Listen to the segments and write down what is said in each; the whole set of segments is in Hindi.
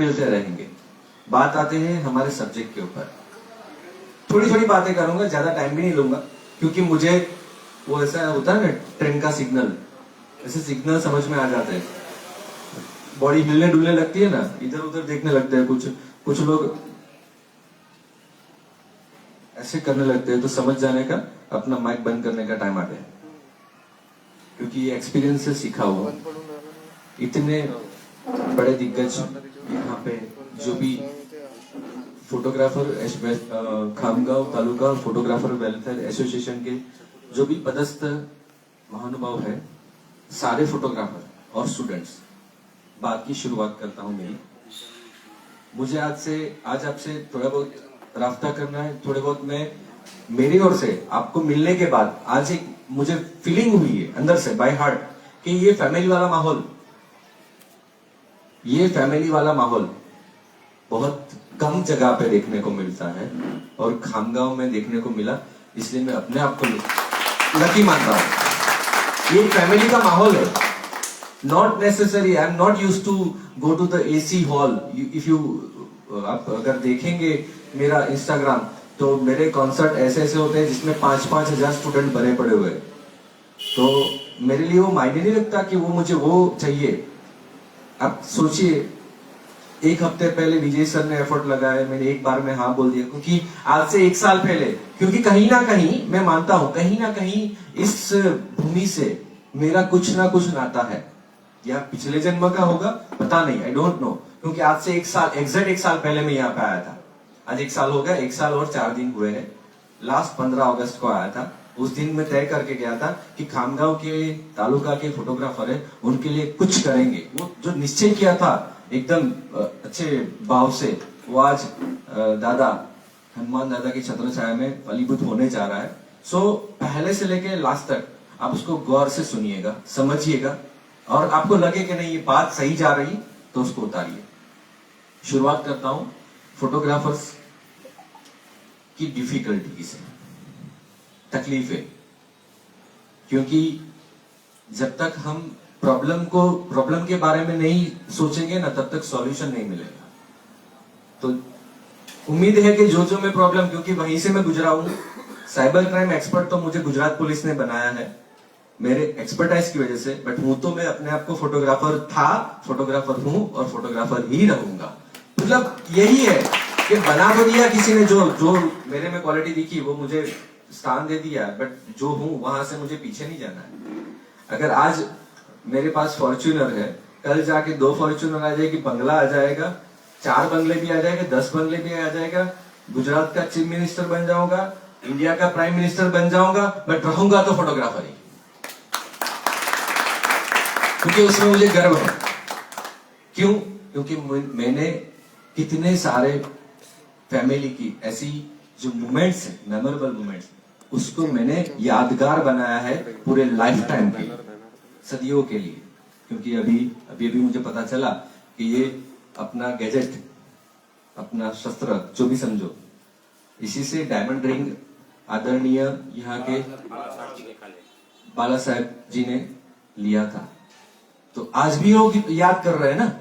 मिलते रहेंगे। बात आते हैं हमारे सब्जेक्ट के ऊपर। थोड़ी थोड़ी बातें करूंगा, ज्यादा टाइम भी नहीं लूंगा, क्योंकि मुझे वो ऐसा होता है ना ट्रेन का सिग्नल, ऐसे सिग्नल समझ में आ जाते हैं। बॉडी हिलने डुलने लगती है ना, इधर उधर देखने लगते हैं, कुछ कुछ लोग ऐसे करने लगते हैं, तो समझ जाने का अपना माइक बंद करने का टाइम आ गया, क्योंकि ये एक्सपीरियंस से सीखा हुआ। इतने बड़े दिग्गज यहाँ पे जो भी photographer, Khamgaon taluka photographer welfare association के जो भी पदस्थ महानुभाव है, सारे फोटोग्राफर और स्टूडेंट्स, बात की शुरुआत करता हूं मेरी। मुझे आज आपसे थोड़ा बहुत राब्ता करना है, थोड़े बहुत मैं मेरी ओर से आपको मिलने के बाद आज एक मुझे फीलिंग हुई है अंदर से बाय हार्ट कि ये फैमिली वाला माहौल बहुत कम जगह पे देखने को मिलता है, और खामगांव में देखने को मिला, इसलिए मैं अपने आप को लकी मानता हूं। ये फैमिली का माहौल है, not necessary. I am not used to go to the AC hall. If you आप अगर देखेंगे मेरा इंस्टाग्राम, तो मेरे कॉन्सर्ट ऐसे ऐसे होते हैं जिसमें 5-5 हजार स्टूडेंट भरे पड़े हुए हैं। तो मेरे लिए वो मायने नहीं रखता कि वो मुझे वो चाहिए। आप सोचिए, एक हफ्ते पहले विजय सर ने एफर्ट लगाया, मैंने एक बार में हाँ बोल दिया, क्योंकि आज से 1 साल पहले, क्योंकि कहीं ना कहीं मैं मानता हूं, कहीं ना कहीं इस भूमि से मेरा कुछ ना कुछ नाता है, या पिछले जन्म का होगा, पता नहीं, आई डोंट नो। क्योंकि आज से 1 साल, एग्जैक्ट 1 साल पहले मैं यहाँ पे आया था। आज 1 साल हो गया, 1 साल और 4 दिन हुए हैं। लास्ट 15 अगस्त को आया था। उस दिन मैं तय करके गया था कि खामगांव के तालुका के फोटोग्राफर है, उनके लिए कुछ करेंगे। वो जो निश्चय किया था एकदम अच्छे भाव से, वो आज दादा हनुमान दादा की छत्र छाया में फलीभूत होने जा रहा है। सो पहले से लेके लास्ट तक आप उसको गौर से सुनिएगा, समझिएगा, और आपको लगे कि नहीं ये बात सही जा रही, तो उसको उतारिए। शुरुआत करता हूं फोटोग्राफर्स की डिफिकल्टी से, तकलीफें। क्योंकि जब तक हम प्रॉब्लम के बारे में नहीं सोचेंगे ना, तब तक सॉल्यूशन नहीं मिलेगा। तो उम्मीद है कि जो मैं प्रॉब्लम, क्योंकि वहीं से मैं गुजरा हूं, साइबर क्राइम एक्सपर्ट तो मुझे गुजरात पुलिस ने बनाया है मेरे एक्सपर्टाइज की वजह से, बट हूं तो मैं अपने आप को फोटोग्राफर था, फोटोग्राफर हूं और फोटोग्राफर ही रहूंगा। मतलब यही है कि बना तो दिया किसी ने, जो मेरे में क्वालिटी दिखी वो मुझे स्थान दे दिया, बट जो हूं वहां से मुझे पीछे नहीं जाना है। अगर आज मेरे पास फॉर्च्यूनर है, कल जाके 2 फॉर्च्यूनर आ जाएगी, बंगला आ जाएगा, 4 बंगले भी आ जाएगा, 10 बंगले भी आ जाएगा, गुजरात का चीफ मिनिस्टर बन जाऊंगा, इंडिया का प्राइम मिनिस्टर बन जाऊंगा, बट रहूंगा तो फोटोग्राफर ही, क्योंकि उसमें मुझे गर्व है। क्यों? क्योंकि मैंने कितने सारे फैमिली की ऐसी जो मोमेंट्स है, मेमोरेबल मोमेंट्स, उसको मैंने यादगार बनाया है पूरे लाइफ टाइम के, सदियों के लिए। क्योंकि अभी मुझे पता चला कि ये अपना गैजेट, अपना शस्त्र, जो भी समझो, इसी से डायमंड रिंग आदरणीय यहाँ के बाला साहेब जी ने लिया था। तो आज भी लोग याद कर रहे हैं ना।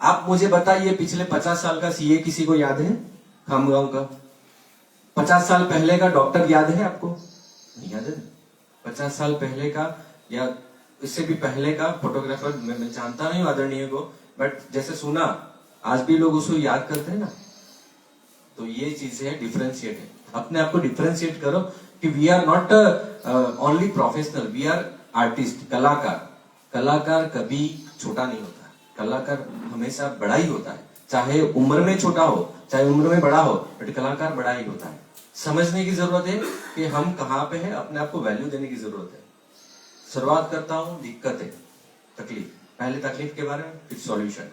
आप मुझे बताइए, पिछले 50 साल का सीए किसी को याद है? खामगांव का 50 साल पहले का डॉक्टर याद है आपको? नहीं याद है। 50 साल पहले का या इससे भी पहले का फोटोग्राफर मैं जानता नहीं आदरणीय को, बट जैसे सुना, आज भी लोग उसको याद करते हैं ना। तो ये चीज है, डिफरेंशिएट है। अपने आप को डिफरेंशिएट करो कि we are not only professional, we are artist, कलाकार। कलाकार कभी छोटा नहीं होता, कलाकार हमेशा बड़ा ही होता है। चाहे उम्र में छोटा हो, चाहे उम्र में बड़ा हो, बट कलाकार बड़ा ही होता है। समझने की जरूरत है कि हम कहाँ पे हैं, अपने आप को वैल्यू देने की जरूरत है। शुरुआत करता हूं दिक्कतें, तकलीफ। पहले तकलीफ के बारे में, फिर सॉल्यूशन।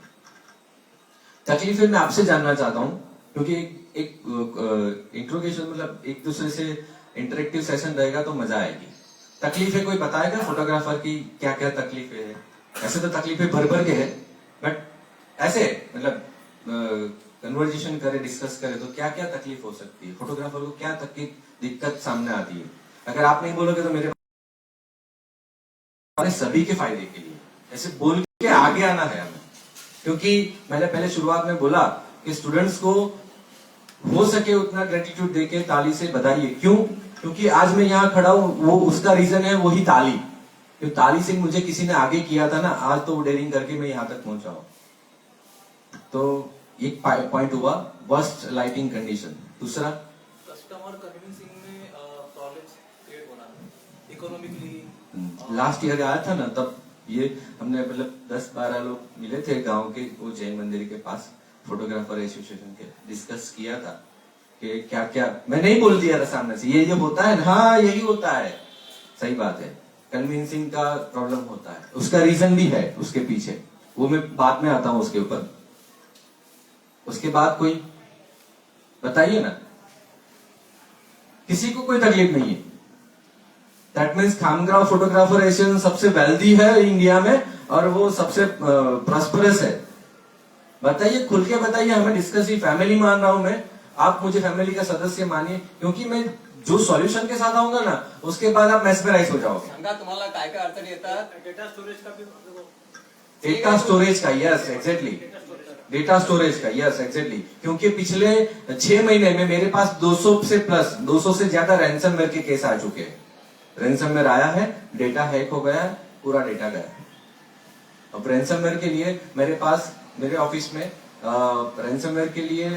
तकलीफें मैं आपसे जानना चाहता हूं, क्योंकि एक इंट्रोगेशन, मतलब एक दूसरे से इंटरेक्टिव सेशन रहेगा तो मजा आएगी। तकलीफें कोई बताएगा फोटोग्राफर की क्या क्या तकलीफें है? ऐसे तो तकलीफें भर भर के है, बट ऐसे मतलब कन्वर्जेशन करे, डिस्कस करे, तो क्या क्या तकलीफ हो सकती है फोटोग्राफर को, क्या दिक्कत सामने आती है? अगर आप नहीं बोलोगे तो मेरे सभी के फायदे के लिए ऐसे बोल के आगे आना है हमें, क्योंकि मैंने पहले शुरुआत में बोला कि स्टूडेंट्स को हो सके उतना ग्रेटिट्यूड देके ताली से बधाइए। क्यों? क्योंकि आज मैं यहाँ खड़ा हूं, वो उसका रीजन है वही ताली। क्योंकि ताली से मुझे किसी ने आगे किया था ना, आज तो वो डेयरिंग करके मैं यहाँ तक पहुंचा हूं। तो एक पॉइंट हुआ वर्स्ट लाइटिंग कंडीशन। दूसरा कस्टमर कन्विंसिंग में प्रॉब्लम्स क्रिएट होना इकोनॉमिकली। लास्ट ईयर आया था ना, तब ये हमने मतलब 10-12 लोग मिले थे गांव के, वो जैन मंदिर के पास फोटोग्राफर एसोसिएशन के, डिस्कस किया था कि क्या क्या, मैं नहीं बोल दिया था सामने से ये होता है, हाँ यही होता है, सही बात है, कन्विंसिंग का प्रॉब्लम होता है, उसका रीजन भी है उसके पीछे, वो मैं बाद में आता हूं उसके ऊपर। उसके बाद कोई बताइए ना, किसी को कोई तकलीफ नहीं है। That means Khamgaon photographer association सबसे वेल्दी है इंडिया में और वो सबसे प्रॉस्परस है। बताइए, खुल के बताइए, हमें डिस्कस ही, फैमिली मान रहा हूं मैं, आप मुझे फैमिली का सदस्य मानिए, क्योंकि मैं जो सॉल्यूशन के साथ आऊंगा ना, उसके बाद आप मेस्मराइज हो जाओगे। सांगा तुम्हाला काय काय अडचणी येतात? डेटा स्टोरेज का, यस एग्जैक्टली, डेटा स्टोरेज का, यस एग्जैक्टली, क्योंकि पिछले 6 महीने में मेरे पास 200 से ज्यादा रैंसमवेयर के केस आ चुके हैं। रैंसमवेयर आया है, डेटा हैक हो गया है, पूरा डेटा गया है। अब रैंसमवेयर के लिए मेरे पास, मेरे ऑफिस में रैंसमवेयर के लिए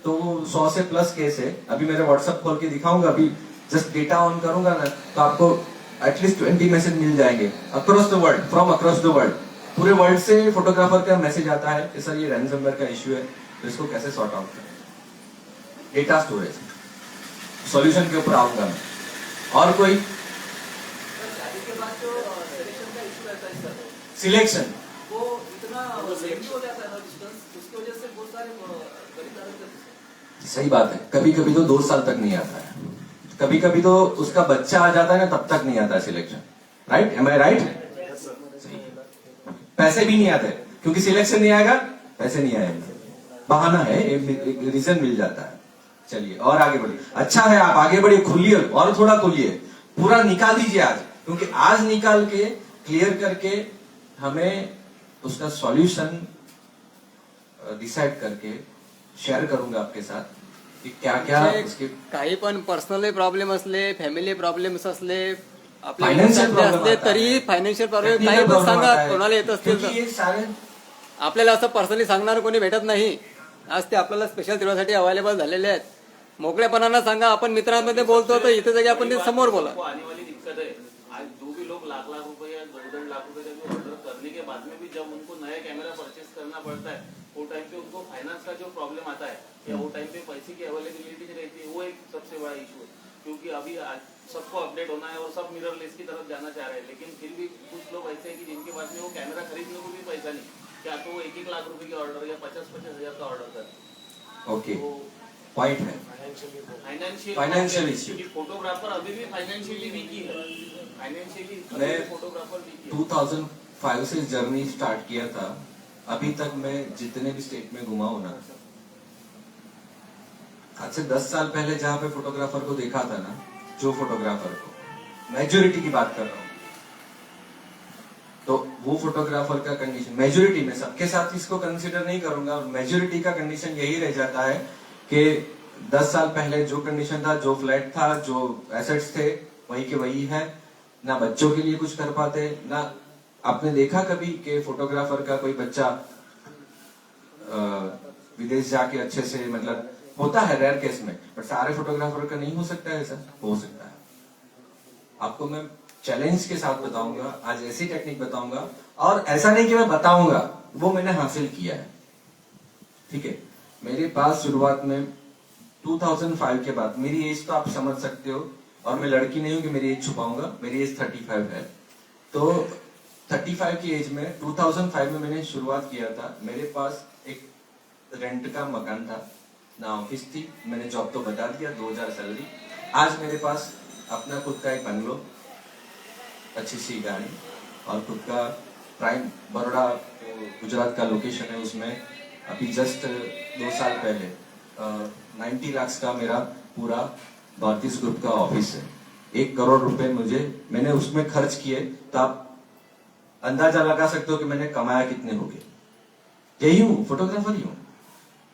तो 100 से प्लस केस है। अभी मेरे व्हाट्सएप खोल के दिखाऊंगा, अभी जस्ट डेटा ऑन करूंगा ना, तो आपको एटलीस्ट 20 मैसेज मिल जाएंगे across the world, from across the world. पूरे वर्ल्ड से फोटोग्राफर का मैसेज आता है कि सर ये रैंसमवेयर का इश्यू है, तो इसको कैसे सॉर्ट आउट करें। डेटा स्टोरेज सॉल्यूशन के ऊपर आऊंगा मैं। और कोई शादी के बाद जो सिलेक्शन का इशू रहता है सर, सिलेक्शन, वो इतना लेंथी हो जाता है ना डिस्टेंस, उसकी वजह से बहुत सारे खरीदार होते हैं। सही बात है, कभी कभी तो 2 साल तक नहीं आता है, कभी कभी तो उसका बच्चा आ जाता है ना, तब तक नहीं आता है सिलेक्शन। राइट, एम आई राइट? पैसे भी नहीं आते, क्योंकि सिलेक्शन नहीं आएगा, पैसे नहीं आएंगे, बहाना है, एक रीजन मिल जाता है। चलिए और आगे बढ़िए। अच्छा है, आप आगे बढ़िए, खुलिए और थोड़ा खुलिए, पूरा निकाल दीजिए आज, क्योंकि आज निकाल के क्लियर करके हमें उसका सॉल्यूशन डिसाइड करके शेयर करूंगा आपके साथ कि क्या क्या उसके काही पण पर्सनल प्रॉब्लेम असले, फॅमिली प्रॉब्लेम्स असले, आपले फायनान्शियल प्रॉब्लेम असले तरी फायनान्शियल प्रॉब्लेम काही पण सांगा, कोणाला येत असतील क्योंकि तर. ये सारे आपल्याला असं पर्सनली सांगणार कोणी भेटत नाही. आज ते आपल्याला स्पेशल तेवढ्यासाठी अवेलेबल झालेले आहेत. मोकळेपणानं सांगा, आपण मित्रांमध्ये बोलतो तर इथे जागी आपण ते समोर बोला. आने वाली दिक्कत है, आज जो भी लोग लाख लाख रुपए या 2-2 लाख रुपए का जो ऑर्डर करने के बाद में भी जब उनको नया कैमरा परचेज करना पड़ता है, वो टाइम पे उनको फाइनेंस का जो प्रॉब्लम आता है या वो टाइम पे पैसे की अवेलेबिलिटी रहती है, वो एक सबसे बड़ा इशू है। क्योंकि अभी सबको अपडेट होना है और सब मिररलेस की तरफ जाना चाह रहे हैं, लेकिन फिर भी कुछ लोग ऐसे हैं कि जिनके पास में वो कैमरा खरीदने को भी पैसा नहीं, क्या तो वो 1-1 लाख रुपए की ऑर्डर या 50-50 हजार का ऑर्डर करते। ओके, पॉइंट है फाइनेंशियल इश्यू। फोटोग्राफर अभी भी फाइनेंशियली वीक ही है, फाइनेंशियली मैं फोटोग्राफर वीक है। 2005 से जर्नी स्टार्ट किया था, अभी तक मैं जितने भी स्टेट में घुमा हूं ना, आज से 10 साल पहले जहां पे फोटोग्राफर को देखा था ना, जो फोटोग्राफर को, मेजोरिटी की बात कर रहा हूं, तो वो फोटोग्राफर का कंडीशन, मेजोरिटी में, सबके साथ इसको कंसीडर नहीं करूंगा, मेजोरिटी का कंडीशन यही रह जाता है कि 10 साल पहले जो कंडीशन था, जो फ्लैट था, जो एसेट्स थे, वही के वही है। ना बच्चों के लिए कुछ कर पाते, ना आपने देखा कभी कि फोटोग्राफर का कोई बच्चा विदेश जाके अच्छे से, मतलब होता है रेयर केस में, बट सारे फोटोग्राफर का नहीं हो सकता है, ऐसा हो सकता है। आपको मैं चैलेंज के साथ बताऊंगा, आज ऐसी टेक्निक बताऊंगा, और ऐसा नहीं कि मैं बताऊंगा, वो मैंने हासिल किया है। ठीक है, मेरे पास शुरुआत में 2005 के बाद, मेरी एज तो आप समझ सकते हो, और मैं लड़की नहीं हूं कि मेरी एज छुपाऊंगा, मेरी एज 35 है। तो 35 की एज में 2005 में मैंने शुरुआत किया था। मेरे पास एक रेंट का मकान था, ना ऑफिस थी, मैंने जॉब तो बता दिया, 2000 सैलरी। आज मेरे पास अपना खुद का एक बंगलो, अच्छी सी गाड़ी, और खुद का प्राइम बड़ोड़ा गुजरात का लोकेशन है, उसमें अभी जस्ट 2 साल पहले 90 लाख का मेरा पूरा भारतीय ग्रुप का ऑफिस है। 1 करोड़ रुपए मैंने उसमें खर्च किए, तो आप अंदाजा लगा सकते हो कि मैंने कमाया कितने हो गए। यही हूँ, फोटोग्राफर ही हूँ।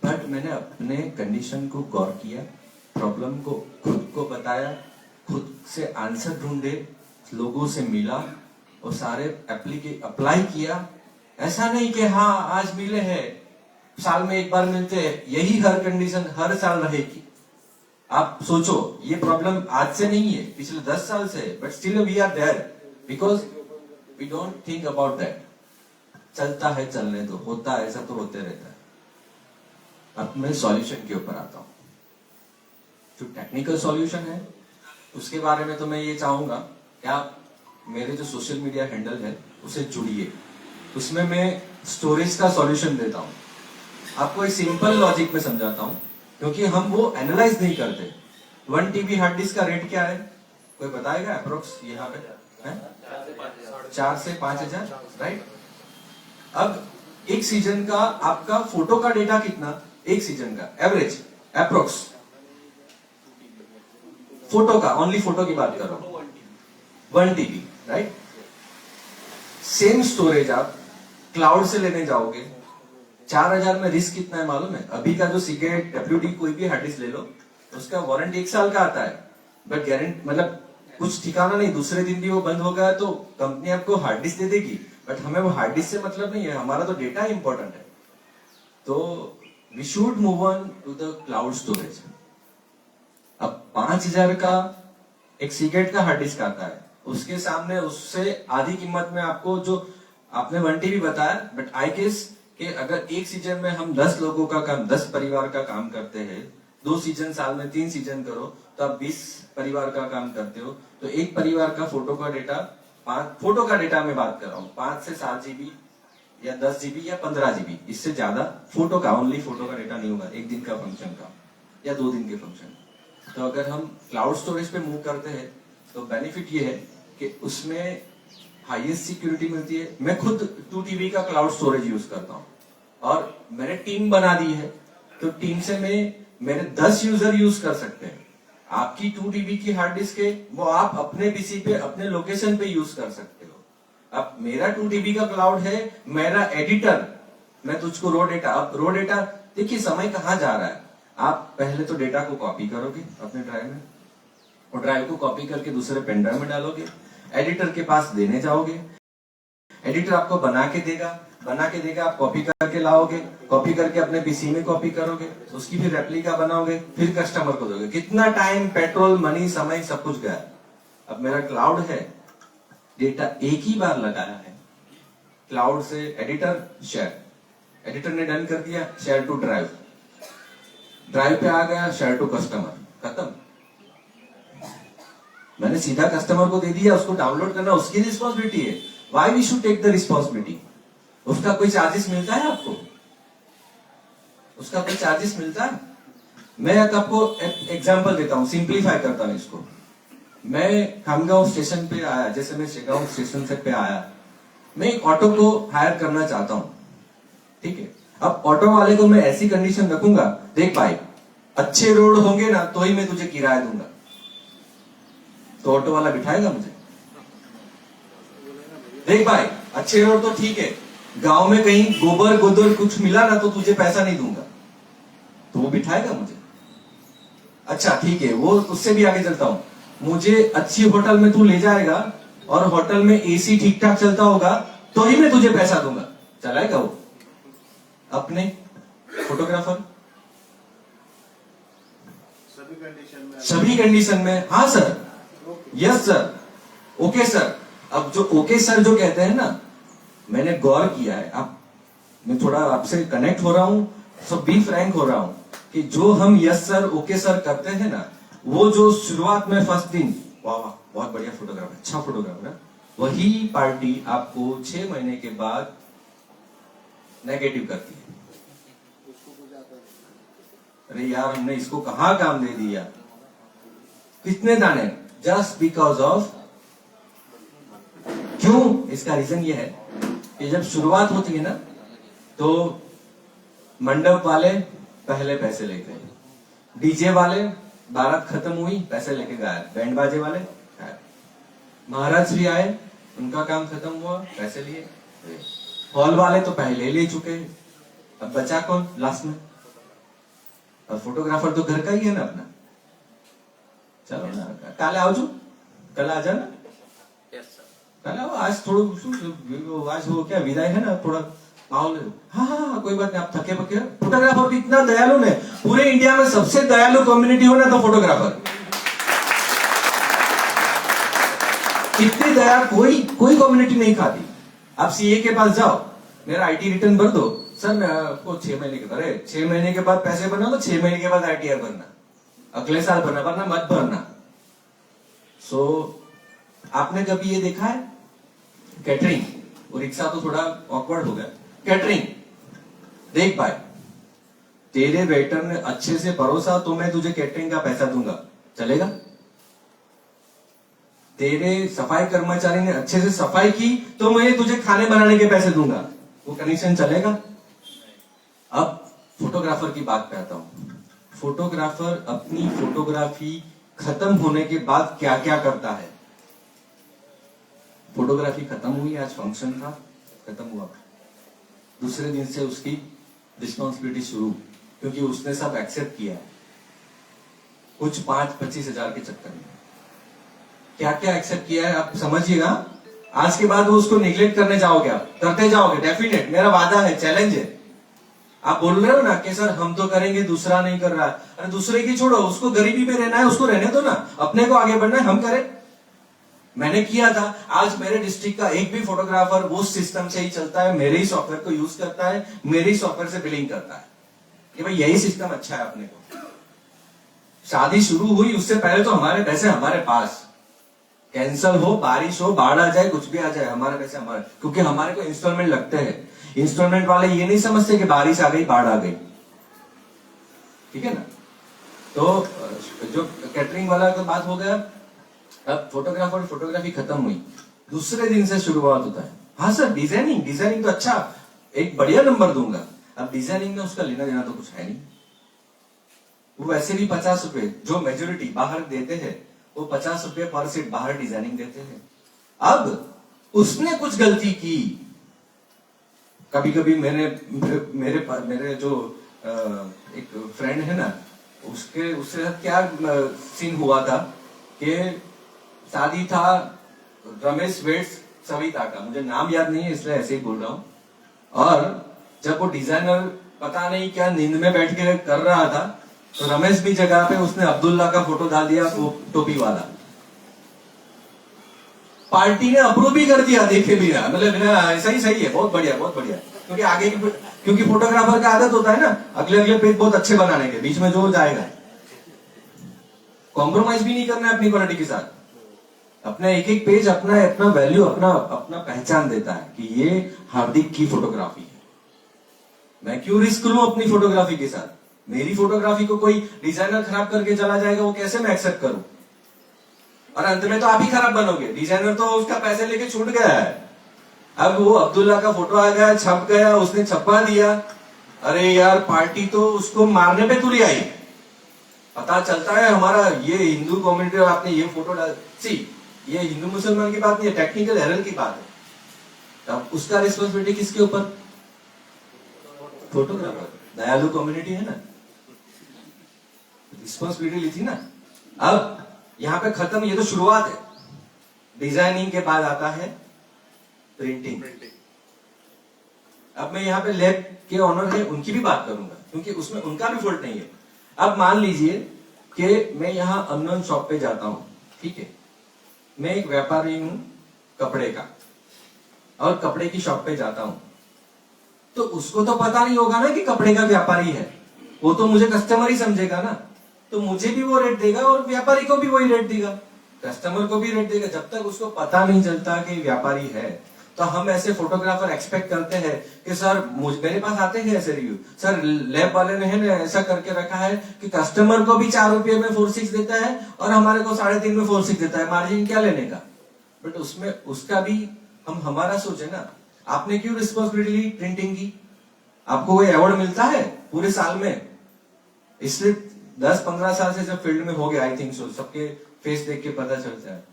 बट मैंने अपने कंडीशन को गौर किया, प्रॉब्लम को खुद को बताया, खुद से आंसर ढूंढे, लोगों से मिला और सारे अप्लाई किया। ऐसा नहीं कि हाँ आज मिले हैं, साल में एक बार मिलते हैं, यही हर कंडीशन हर साल रहेगी। आप सोचो, ये प्रॉब्लम आज से नहीं है, पिछले 10 साल से, but still we are there because we don't think about that. चलता है, चलने दो, होता है, ऐसा तो होते रहता है। अब मैं सॉल्यूशन के ऊपर आता हूं। जो टेक्निकल सॉल्यूशन है उसके बारे में तो मैं ये चाहूंगा कि आप मेरे जो सोशल मीडिया हैंडल है उसे जुड़िए, उसमें मैं स्टोरेज का सॉल्यूशन देता हूं। आपको एक सिंपल लॉजिक में समझाता हूं, क्योंकि हम वो एनालाइज नहीं करते। 1 टीबी हार्ड डिस्क का रेट क्या है, कोई बताएगा अप्रोक्स? यहाँ पे है 4 से 5 हजार, राइट? अब एक सीजन का आपका फोटो का डेटा कितना, एक सीजन का एवरेज अप्रोक्स, फोटो का, ओनली फोटो की बात कर रहा हूं, 1 टीबी, राइट? सेम स्टोरेज आप क्लाउड से लेने जाओगे, 4000 में रिस्क कितना है मालूम है? अभी का जो सीक्रेट WD कोई भी हार्ड डिस्क ले लो, उसका वारंटी 1 साल का आता है, बट गारंटी मतलब कुछ ठिकाना नहीं, दूसरे दिन भी वो बंद हो गया तो कंपनी आपको हार्ड डिस्क दे देगी। बट हमें वो हार्ड डिस्क से मतलब नहीं है, हमारा तो डेटा इंपॉर्टेंट है। तो we should move on to the cloud storage. अब 5000 का एक सीक्रेट का हार्ड डिस्क आता है, उसके सामने उससे आधी कीमत में आपको जो आपने 1 टीबी बताया, बट आई गेस कि अगर एक सीजन में हम 10 लोगों का काम, 10 परिवार का काम करते हैं, 2 सीजन साल में 3 सीजन करो तो आप 20 परिवार का काम करते हो, तो एक परिवार का फोटो का डेटा, फोटो का डेटा में बात कर रहा हूँ, 5 से 7 जीबी या 10 जीबी या 15 जीबी, इससे ज्यादा फोटो का, ओनली फोटो का डेटा नहीं होगा एक दिन का फंक्शन का या 2 दिन के फंक्शन। तो अगर हम क्लाउड स्टोरेज पे मूव करते हैं तो बेनिफिट ये है कि उसमें हाईएस्ट सिक्योरिटी मिलती है। मैं खुद 2 टीबी का क्लाउड स्टोरेज यूज करता हूँ और मैंने टीम बना दी है, तो टीम से मेरे 10 यूजर यूज कर सकते हैं। आपकी 2 टीबी की हार्ड डिस्क है, वो आप अपने पीसी पे, अपने लोकेशन पे यूज कर सकते हो। अब मेरा 2 टीबी का क्लाउड है, मेरा एडिटर, मैं तुझको रो डेटा, अब रो डेटा देखिए समय कहाँ जा रहा है। आप पहले तो डेटा को कॉपी करोगे अपने ड्राइव में, और ड्राइव को कॉपी करके दूसरे पेन ड्राइव में डालोगे, एडिटर के पास देने जाओगे, एडिटर आपको बना के देगा, आप कॉपी करके लाओगे, कॉपी करके अपने पीसी में कॉपी करोगे, उसकी फिर रेप्लिका बनाओगे, फिर कस्टमर को दोगे। कितना टाइम, पेट्रोल, मनी, समय सब कुछ गया। अब मेरा क्लाउड है, डेटा एक ही बार लगाया है, क्लाउड से एडिटर शेयर, एडिटर ने डन कर दिया, शेयर टू ड्राइव, ड्राइव पे आ गया, शेयर टू कस्टमर, खत्म। मैंने सीधा कस्टमर को दे दिया, उसको डाउनलोड करना उसकी रिस्पॉन्सिबिलिटी है। Why we should take the responsibility? उसका कोई चार्जेस मिलता है आपको? उसका कोई चार्जेस मिलता है? मैं आपको एग्जांपल देता हूं, सिंप्लीफाई करता हूं इसको। मैं खामगांव स्टेशन पे आया, जैसे मैं शेगांव स्टेशन से पे आया, मैं एक ऑटो को हायर करना चाहता हूं, ठीक है? अब ऑटो वाले को मैं ऐसी कंडीशन रखूंगा, देख भाई अच्छे रोड होंगे ना तो ही मैं तुझे किराया दूंगा, तो ऑटो वाला बिठाएगा मुझे। देख भाई अच्छे रोड तो ठीक है, गांव में कहीं गोबर गोदर कुछ मिला ना तो तुझे पैसा नहीं दूंगा, तो वो बिठाएगा मुझे। अच्छा ठीक है, वो उससे भी आगे चलता हूं, मुझे अच्छी होटल में तू ले जाएगा और होटल में एसी ठीक ठाक चलता होगा तो ही मैं तुझे पैसा दूंगा, चलाएगा वो? अपने फोटोग्राफर सभी कंडीशन में हाँ sir, yes sir, okay sir. अब जो ओके सर जो कहते हैं ना, मैंने गौर किया है, अब मैं थोड़ा आपसे कनेक्ट हो रहा हूं, सब बी फ्रैंक हो रहा हूं कि जो हम यस सर ओके सर करते हैं ना, वो जो शुरुआत में फर्स्ट दिन वाह वाह बहुत बढ़िया फोटोग्राफर, अच्छा फोटोग्राफर है, वही पार्टी आपको 6 महीने के बाद नेगेटिव करती है। अरे यार हमने इसको कहां काम दे दिया, कितने दाने, जस्ट बिकॉज ऑफ। क्यों? इसका रीजन ये है कि जब शुरुआत होती है ना तो मंडप वाले पहले पैसे लेते हैं, डीजे वाले बारात खत्म हुई पैसे लेके गायब, बैंड बाजे वाले गायब, महाराज श्री आए उनका काम खत्म हुआ पैसे लिए, हॉल वाले तो पहले ले चुके, अब बचा कौन लास्ट में? अब फोटोग्राफर तो घर का ही है ना अपना। चलो ना, कल आओ जो, कल आ जाना, कल आओ। आज थोड़ा आज वो क्या विदाई है ना, थोड़ा माहौल। हाँ हाँ कोई बात नहीं, आप थके पके। फोटोग्राफर भी इतना दयालु है, पूरे इंडिया में सबसे दयालु कम्युनिटी हो ना तो फोटोग्राफर। इतनी दया कोई कम्युनिटी नहीं खाती। आप सीए के पास जाओ, मेरा आईटी रिटर्न भर दो, सर मैं आपको 6 महीने के बाद, 6 महीने के बाद पैसे भरना तो 6 महीने के बाद आईटीआर भरना, अगले साल भरना, वरना मत भरना। सो आपने कभी ये देखा है कैटरिंग, वो रिक्शा तो थोड़ा ऑकवर्ड हो गया, कैटरिंग देख भाई, तेरे वेटर ने अच्छे से परोसा तो मैं तुझे कैटरिंग का पैसा दूंगा, चलेगा? तेरे सफाई कर्मचारी ने अच्छे से सफाई की तो मैं तुझे खाने बनाने के पैसे दूंगा, वो कनेक्शन चलेगा? अब फोटोग्राफर की बात पे आता हूं। फोटोग्राफर अपनी फोटोग्राफी खत्म होने के बाद क्या क्या करता है? फोटोग्राफी खत्म हुई, आज फंक्शन था, खत्म हुआ, दूसरे दिन से उसकी रिस्पॉन्सिबिलिटी शुरू, क्योंकि उसने सब एक्सेप्ट किया है, कुछ 5-25 हजार के चक्कर में क्या क्या एक्सेप्ट किया है आप समझिएगा। आज के बाद वो उसको निगलेक्ट करने जाओगे, आप करते जाओगे, डेफिनेट, मेरा वादा है, चैलेंज है। आप बोल रहे हो ना कि सर हम तो करेंगे, दूसरा नहीं कर रहा है, अरे दूसरे की छोड़ो, उसको गरीबी में रहना है, उसको रहने दो ना, अपने को आगे बढ़ना है, हम करें। मैंने किया था, आज मेरे डिस्ट्रिक्ट का एक भी फोटोग्राफर वो सिस्टम से ही चलता है, मेरे ही सॉफ्टवेयर को यूज करता है, मेरे ही सॉफ्टवेयर से बिलिंग करता है कि भाई यही सिस्टम अच्छा है अपने को। शादी शुरू हुई उससे पहले तो हमारे पैसे हमारे पास, कैंसल हो, बारिश हो, बाढ़ आ जाए, कुछ भी आ जाए, हमारे पैसे हमारे, क्योंकि हमारे को इंस्टॉलमेंट लगते हैं। इंस्टॉलमेंट वाले ये नहीं समझते कि बारिश आ गई, बाढ़ आ गई, ठीक है ना? तो जो कैटरिंग वाला का बात हो गया। अब फोटोग्राफी खत्म हुई, दूसरे दिन से शुरुआत होता है। हाँ सर डिजाइनिंग तो अच्छा, एक बढ़िया नंबर दूंगा। अब डिजाइनिंग में उसका लेना देना तो कुछ है नहीं, वो वैसे भी 50 रुपए जो मेजोरिटी बाहर देते हैं, वो 50 रुपए पर सीट बाहर डिजाइनिंग देते हैं। अब उसने कुछ गलती की, कभी कभी मेरे जो एक फ्रेंड है ना, उससे क्या सीन हुआ था कि शादी था रमेश वेट्स सविता का, मुझे नाम याद नहीं है इसलिए ऐसे ही बोल रहा हूं। और जब वो डिजाइनर पता नहीं क्या नींद में बैठ के कर रहा था, तो रमेश भी जगह पे उसने अब्दुल्ला का फोटो डाल दिया, टोपी वाला। पार्टी ने अप्रूव भी कर दिया, देखे भी ना, मतलब ऐसा ही सही है, बहुत बढ़िया बहुत बढ़िया। क्योंकि आगे क्योंकि फोटोग्राफर का आदत होता है ना अगले पेज बहुत अच्छे बनाने के, बीच में जो जाएगा कॉम्प्रोमाइज भी नहीं करना है अपनी क्वालिटी के साथ। अपना एक एक पेज अपना वैल्यू, अपना पहचान देता है कि ये हार्दिक की फोटोग्राफी है। मैं क्यों रिस्क लूं अपनी फोटोग्राफी के साथ? मेरी फोटोग्राफी को कोई डिजाइनर खराब करके चला जाएगा, वो कैसे मैं एक्सेप्ट करूं? और अंत में तो आप ही खराब बनोगे, डिजाइनर तो उसका पैसे लेके छूट गया है। अब वो अब्दुल्ला का फोटो आ गया, छप गया, उसने छपा दिया, अरे यार पार्टी तो उसको मारने पे तुली आई। पता चलता है हमारा ये हिंदू कम्युनिटी, आपने ये फोटो डाल, ये हिंदू मुसलमान की बात नहीं है, टेक्निकल एरर की बात है। अब उसका रिस्पॉन्सिबिलिटी किसके ऊपर? फोटोग्राफर, दयालु कम्युनिटी है ना, रिस्पॉन्सिबिलिटी ली थी ना। अब यहाँ पे खत्म, ये तो शुरुआत है। डिजाइनिंग के बाद आता है प्रिंटिंग। अब मैं यहाँ पे लैब के ऑनर है उनकी भी बात करूंगा, क्योंकि उसमें उनका भी फॉल्ट नहीं है। अब मान लीजिए कि मैं यहाँ अननोन शॉप पे जाता हूं, ठीक है, मैं एक व्यापारी हूं कपड़े का, और कपड़े की शॉप पे जाता हूं, तो उसको तो पता नहीं होगा ना कि कपड़े का व्यापारी है, वो तो मुझे कस्टमर ही समझेगा ना, तो मुझे भी वो रेट देगा और व्यापारी को भी वही रेट देगा, कस्टमर को भी रेट देगा। जब तक उसको पता नहीं चलता कि व्यापारी है, तो हम ऐसे फोटोग्राफर एक्सपेक्ट करते हैं कि सर मेरे पास आते हैं ऐसे रिव्यू, सर लैब वाले ने है ना ऐसा करके रखा है कि कस्टमर को भी 4 रुपये में 4.6 देता है और हमारे को 3.5 में 4.6 देता है, मार्जिन क्या लेने का? बट उसमें उसका भी हम हमारा सोचे ना। आपने क्यों रिस्पॉन्सिबिलिटी प्रिंटिंग की? आपको कोई अवार्ड मिलता है पूरे साल में? इसलिए 10-15 साल से जब फील्ड में हो गया, आई थिंक सो, सबके फेस देख के पता चलता है।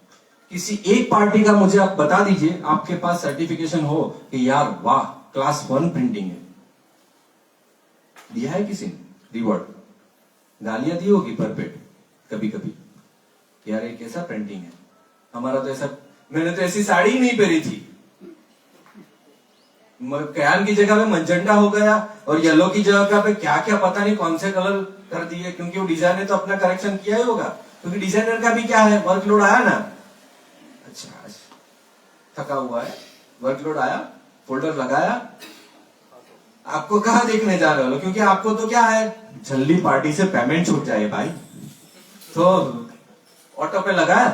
किसी एक पार्टी का मुझे आप बता दीजिए आपके पास सर्टिफिकेशन हो कि यार वाह क्लास 1 प्रिंटिंग है, दिया है किसी ने रिवॉर्ड? गालियां दी होगी पर पेट कभी कभी, यार ये कैसा प्रिंटिंग है, हमारा तो ऐसा, मैंने तो ऐसी साड़ी ही नहीं पहनी थी, कयान की जगह पे मंजंडा हो गया और येलो की जगह पे क्या क्या पता नहीं कौन से कलर कर दिए, क्योंकि वो डिजाइनर ने तो अपना करेक्शन किया ही होगा, क्योंकि डिजाइनर का भी क्या है, वर्कलोड आया ना, अच्छा थका हुआ है, वर्कलोड आया, फोल्डर लगाया, आपको कहाँ देखने जा रहे हो, क्योंकि आपको तो क्या है, जल्दी पार्टी से पेमेंट छूट जाए भाई, तो ऑटो पे लगाया,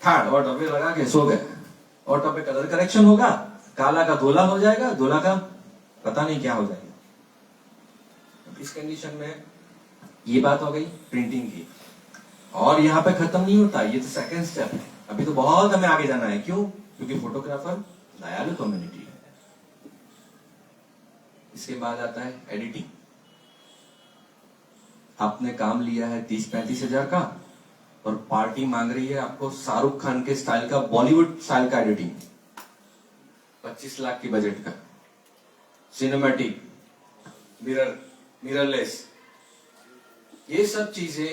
थर्ड ऑटो पे लगा के सो गए, ऑटो पे कलर करेक्शन होगा, काला का धोला हो जाएगा, धोला का पता नहीं क्या हो जाएगा। इस कंडीशन में ये बात हो गई प्रिंटिंग की, और यहाँ पे खत्म नहीं होता, ये तो सेकंड स्टेप है, अभी तो बहुत हमें आगे जाना है। क्यों? क्योंकि फोटोग्राफर दयालु कम्युनिटी है। इसके बाद आता है एडिटिंग। आपने काम लिया है 30-35 हजार का और पार्टी मांग रही है आपको शाहरुख खान के स्टाइल का, बॉलीवुड स्टाइल का एडिटिंग, 25 लाख की बजट का, सिनेमैटिक, मिररलेस, ये सब चीजें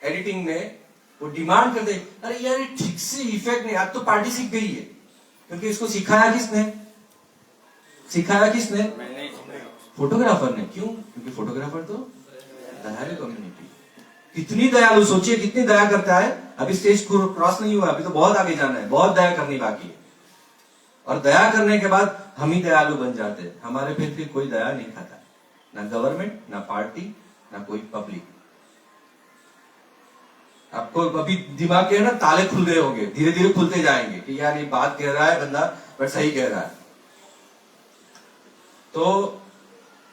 एडिटिंग में वो डिमांड करते हैं, अरे यार ये ठीक से इफेक्ट नहीं, आज तो पार्टी सीख गई है, क्योंकि इसको सिखाया किसने? फोटोग्राफर ने। क्यों? क्योंकि फोटोग्राफर तो दयालु कम्युनिटी, कितनी दयालु, सोचिए कितनी दया करता है। अभी स्टेज क्रॉस नहीं हुआ, अभी तो बहुत आगे जाना है, बहुत दया करनी बाकी है, और दया करने के बाद हम ही दयालु बन जाते हैं, हमारे पे फिर कोई दया नहीं खाता, ना गवर्नमेंट, ना पार्टी, ना कोई पब्लिक। आपको अभी दिमाग के ना ताले खुल गए होंगे, धीरे धीरे खुलते जाएंगे कि यार ये बात कह रहा है बंदा, बट सही कह रहा है। तो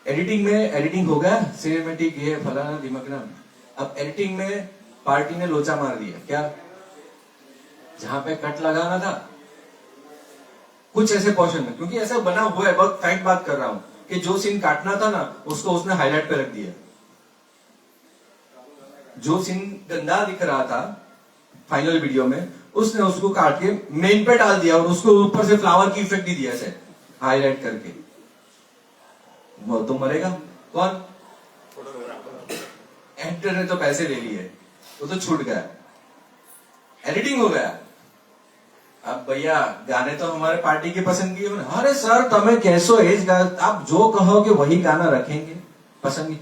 एडिटिंग हो गया, सिनेमैटिक, ये फलाना ढिमकना। अब एडिटिंग में पार्टी ने लोचा मार दिया, क्या? जहां पे कट लगाना था कुछ ऐसे पोर्शन में, क्योंकि ऐसा बना हुआ है, बहुत फैक्ट बात कर रहा हूं, कि जो सीन काटना था ना उसको उसने हाईलाइट पे रख दिया, जो सीन गंदा दिख रहा था फाइनल वीडियो में उसने उसको काट के मेन पे डाल दिया और उसको ऊपर से फ्लावर की इफेक्ट भी दिया ऐसे हाईलाइट करके। वो तो मरेगा कौन? एक्टर ने तो पैसे ले लिए, वो तो छूट गया, एडिटिंग हो गया। अब भैया गाने तो हमारे पार्टी की पसंद की, अरे सर तमें कैसो एज, आप जो कहोगे वही गाना रखेंगे पसंद की।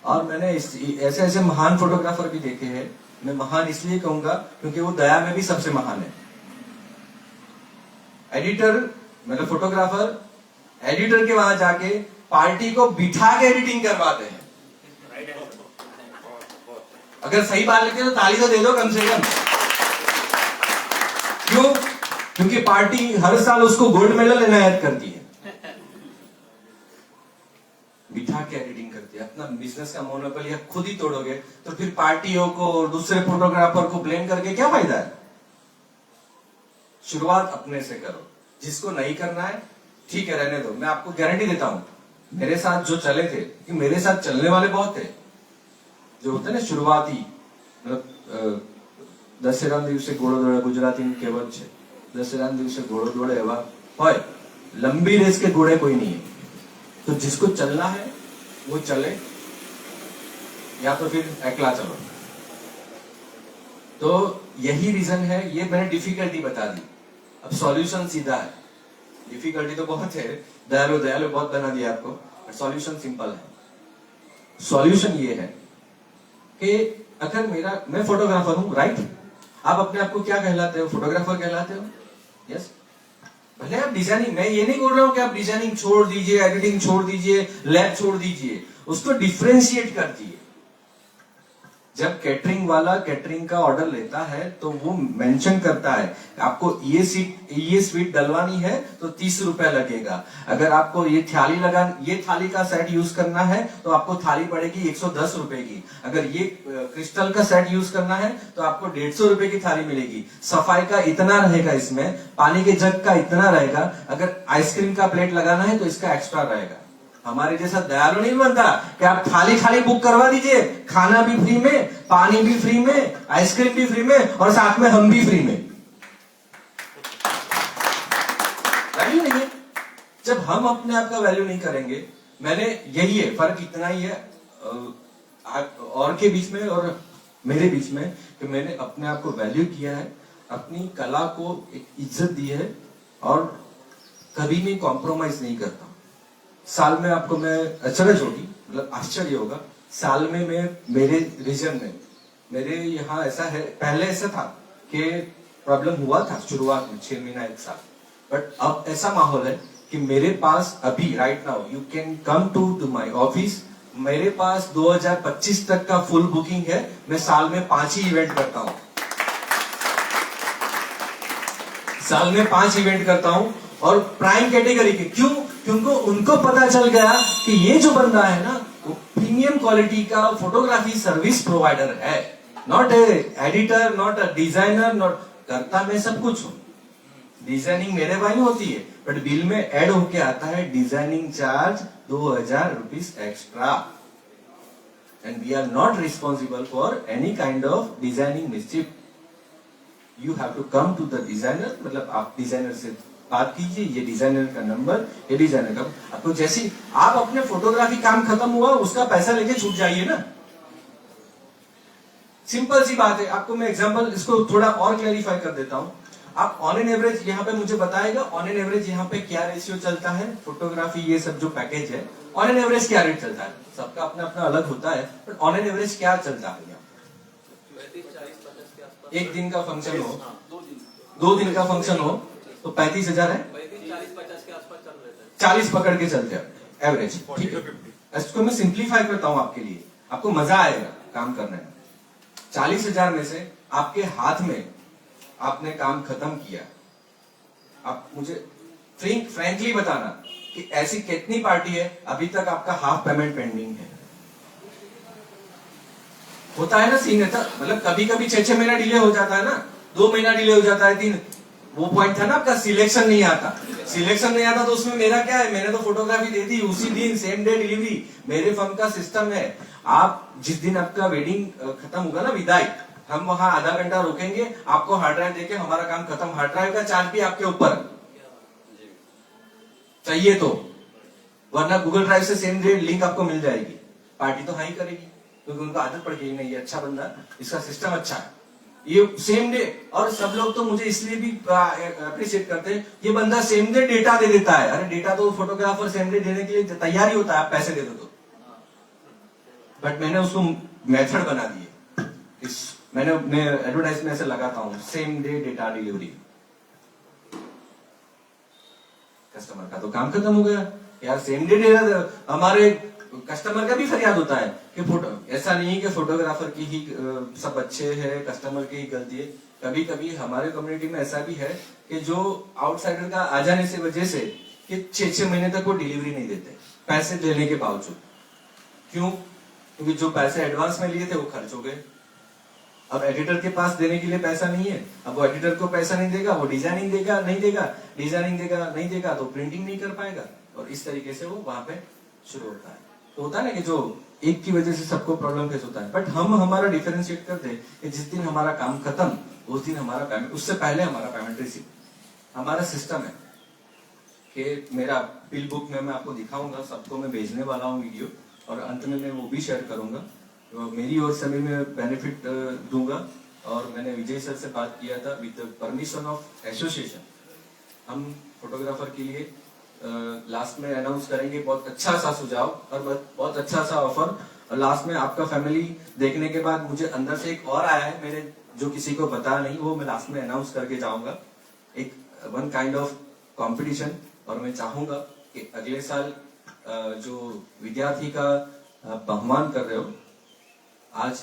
और मैंने ऐसे ऐसे महान फोटोग्राफर भी देखे हैं, मैं महान इसलिए कहूंगा क्योंकि वो दया में भी सबसे महान है। एडिटर मतलब फोटोग्राफर एडिटर के वहां जाके पार्टी को बिठा के एडिटिंग करवाते हैं। अगर सही बात लगती है तो ताली तो दे दो कम से कम। क्यों? क्योंकि पार्टी हर साल उसको गोल्ड मेडल इनायत करती है, बिठा के एडिटिंग करती है। अपना बिजनेस का मोनोपोली खुद ही तोड़ोगे तो फिर पार्टियों को और दूसरे फोटोग्राफर को ब्लेम करके क्या फायदा है? शुरुआत अपने से करो, जिसको नहीं करना है ठीक है रहने दो। मैं आपको गारंटी देता हूं, मेरे साथ जो चले थे, कि मेरे साथ चलने वाले बहुत थे, जो होते ना शुरुआती, मतलब दशेरा दिवसे घोड़ो दौड़े, गुजराती में कहेवत है, दशेरा दिवसे घोड़ो दौड़े एवा होय, लंबी रेस के घोड़े कोई नहीं है। तो जिसको चलना है वो चले, या तो फिर अकेला चलो। तो यही रीजन है, ये मैंने डिफिकल्टी बता दी। अब सॉल्यूशन सीधा है, डिफिकल्टी तो बहुत है, दयालु दयालु बहुत बना दिया आपको, बट सॉल्यूशन सिंपल है। सॉल्यूशन ये है कि अगर मैं फोटोग्राफर हूं, राइट? आप अपने आप को क्या कहलाते हो? फोटोग्राफर कहलाते हो, यस। भले आप डिजाइनिंग, मैं ये नहीं बोल रहा हूं कि आप डिजाइनिंग छोड़ दीजिए, एडिटिंग छोड़ दीजिए, लैब छोड़ दीजिए, उसको डिफरेंशिएट कर दीजिए। जब कैटरिंग वाला कैटरिंग का ऑर्डर लेता है तो वो मेंशन करता है आपको ये स्वीट डलवानी है तो 30 रुपए लगेगा। अगर आपको ये थाली का सेट यूज करना है तो आपको थाली पड़ेगी 110 रुपए की। अगर ये क्रिस्टल का सेट यूज करना है तो आपको 150 रुपए की थाली मिलेगी। सफाई का इतना रहेगा, इसमें पानी के जग का इतना रहेगा। अगर आइसक्रीम का प्लेट लगाना है तो इसका एक्स्ट्रा रहेगा। हमारे जैसा दयालु नहीं बनता कि आप थाली खाली बुक करवा दीजिए, खाना भी फ्री में, पानी भी फ्री में, आइसक्रीम भी फ्री में और साथ में हम भी फ्री में। वैल्यू नहीं है। जब हम अपने आप का वैल्यू नहीं करेंगे, मैंने यही है, फर्क इतना ही है। और के बीच में और मेरे बीच में कि मैंने अपने आप को वैल्यू किया है, अपनी कला को एक इज्जत दी है और कभी भी कॉम्प्रोमाइज नहीं करता। साल में आपको मैं अचरज होगी, मतलब आश्चर्य होगा, साल में मैं मेरे रीजन में मेरे यहाँ ऐसा है, पहले ऐसा था कि प्रॉब्लम हुआ था शुरुआत में 6 महीना 1 साल, बट अब ऐसा माहौल है कि मेरे पास अभी right now you can come to my office, मेरे पास 2025 तक का फुल बुकिंग है। मैं साल में 5 ही इवेंट करता हूं, साल में 5 इवेंट करता हूं और प्राइम कैटेगरी के। क्यों? क्योंकि उनको पता चल गया कि ये जो बंदा है ना वो प्रीमियम क्वालिटी का फोटोग्राफी सर्विस प्रोवाइडर है, not a editor, not a designer, not करता मैं सब कुछ हूं, डिजाइनिंग मेरे भाई होती है, बट बिल में ऐड होके आता है designing charge 2000 rupees extra, and we are not responsible for any kind of designing mistake. You have to come to the designer, मतलब आप डिजाइनर से बात कीजिए, ये डिजाइनर का नंबर, ये डिजाइनर का, आपको जैसी आप अपने फोटोग्राफी काम खत्म हुआ उसका पैसा लेके छूट जाइए ना, सिंपल सी बात है। आपको मैं एग्जांपल इसको थोड़ा और क्लैरिफाई कर देता हूं। आप ऑन एन एवरेज यहाँ पे मुझे बताएगा ऑन एन एवरेज यहाँ पे क्या रेशियो चलता है फोटोग्राफी, ये सब जो पैकेज है ऑन एन एवरेज क्या रेट चलता है? सबका अपना अपना अलग होता है, बट ऑन एन एवरेज क्या चलता है यहाँ? 1 दिन का फंक्शन हो, 2 दिन का फंक्शन हो तो 35,000 है, 40-50 के आसपास चल रहे थे, 40 पकड़ के चलते हैं एवरेज, ठीक है। इसको मैं सिंप्लीफाई करता हूं आपके लिए, आपको मजा आएगा काम करने में। 40,000 में से आपके हाथ में आपने काम खत्म किया, आप मुझे फ्रैंकली बताना कि ऐसी कितनी पार्टी है अभी तक आपका हाफ पेमेंट पेंडिंग है? होता है ना सीन, है मतलब कभी कभी 6 महीना डिले हो जाता है ना, 2 महीना डिले हो जाता है, 3। वो पॉइंट था ना आपका, सिलेक्शन नहीं आता, सिलेक्शन नहीं आता तो उसमें मेरा क्या है, मैंने तो फोटोग्राफी दे दी उसी दिन, सेम डे डिलीवरी। मेरे फर्म का सिस्टम है, आप जिस दिन आपका वेडिंग खत्म होगा ना, विदाई, हम वहां आधा घंटा रुकेंगे, आपको हार्ड ड्राइव देके हमारा काम खत्म, हार्ड ड्राइव का चार्ज भी आपके ऊपर चाहिए तो, वरना गूगल ड्राइव से सेम डे लिंक आपको मिल जाएगी। पार्टी तो हाँ ही करेगी क्योंकि उनको आदत पड़ गई, नहीं ये अच्छा बंदा, इसका सिस्टम अच्छा है, ये सेम डे। और सब लोग तो मुझे इसलिए भी अप्रिशिएट करते हैं, ये बंदा सेम डे डेटा दे देता है। अरे डेटा तो फोटोग्राफर सेम डे देने के लिए तैयार ही होता है, आप पैसे दे दो तो, बट मैंने उसको मेथड बना दिए, मैंने अपने एडवर्टाइज में ऐसे लगाता हूं, same day data delivery. Customer का तो काम खत्म हो गया यार, सेम डे डेटा। हमारे कस्टमर का भी फरियाद होता है कि फोटो, ऐसा नहीं है कि फोटोग्राफर की ही सब अच्छे है, कस्टमर की ही गलती है। कभी कभी हमारे कम्युनिटी में ऐसा भी है कि जो आउटसाइडर का आ जाने से वजह से कि 6 महीने तक वो डिलीवरी नहीं देते पैसे देने के बावजूद। क्यों? क्योंकि जो पैसे एडवांस में लिए थे वो खर्च हो गए। अब एडिटर के पास देने के लिए पैसा नहीं है, अब वो एडिटर को पैसा नहीं देगा, वो डिजाइनिंग देगा नहीं देगा, डिजाइनिंग देगा नहीं देगा तो प्रिंटिंग नहीं कर पाएगा, और इस तरीके से वो वहां पे शुरू होता है। तो होता है ना कि जो एक की वजह से सबको प्रॉब्लम फेस होता है, बट हम हमारा डिफरेंशिएट करते हैं कि जिस दिन हमारा काम खत्म उस दिन हमारा पेमेंट, उससे पहले हमारा पेमेंट रिसीव। हमारा सिस्टम है कि मेरा बिल बुक में मैं आपको दिखाऊंगा, सबको मैं भेजने वाला हूँ वीडियो, और अंत में मैं वो भी शेयर करूंगा। तो मेरी ओर से भी मैं बेनिफिट दूंगा, और मैंने विजय सर से बात किया था विद परमिशन ऑफ एसोसिएशन, हम फोटोग्राफर के लिए लास्ट में अनाउंस करेंगे बहुत अच्छा सा सुझाव और बहुत अच्छा सा ऑफर। और लास्ट में आपका फैमिली देखने के बाद मुझे अंदर से एक और आया है मेरे, जो किसी को पता नहीं, वो मैं लास्ट में अनाउंस करके जाऊंगा, एक वन काइंड ऑफ कंपटीशन। और मैं चाहूंगा कि अगले साल जो विद्यार्थी का बहुमान कर रहे हो, आज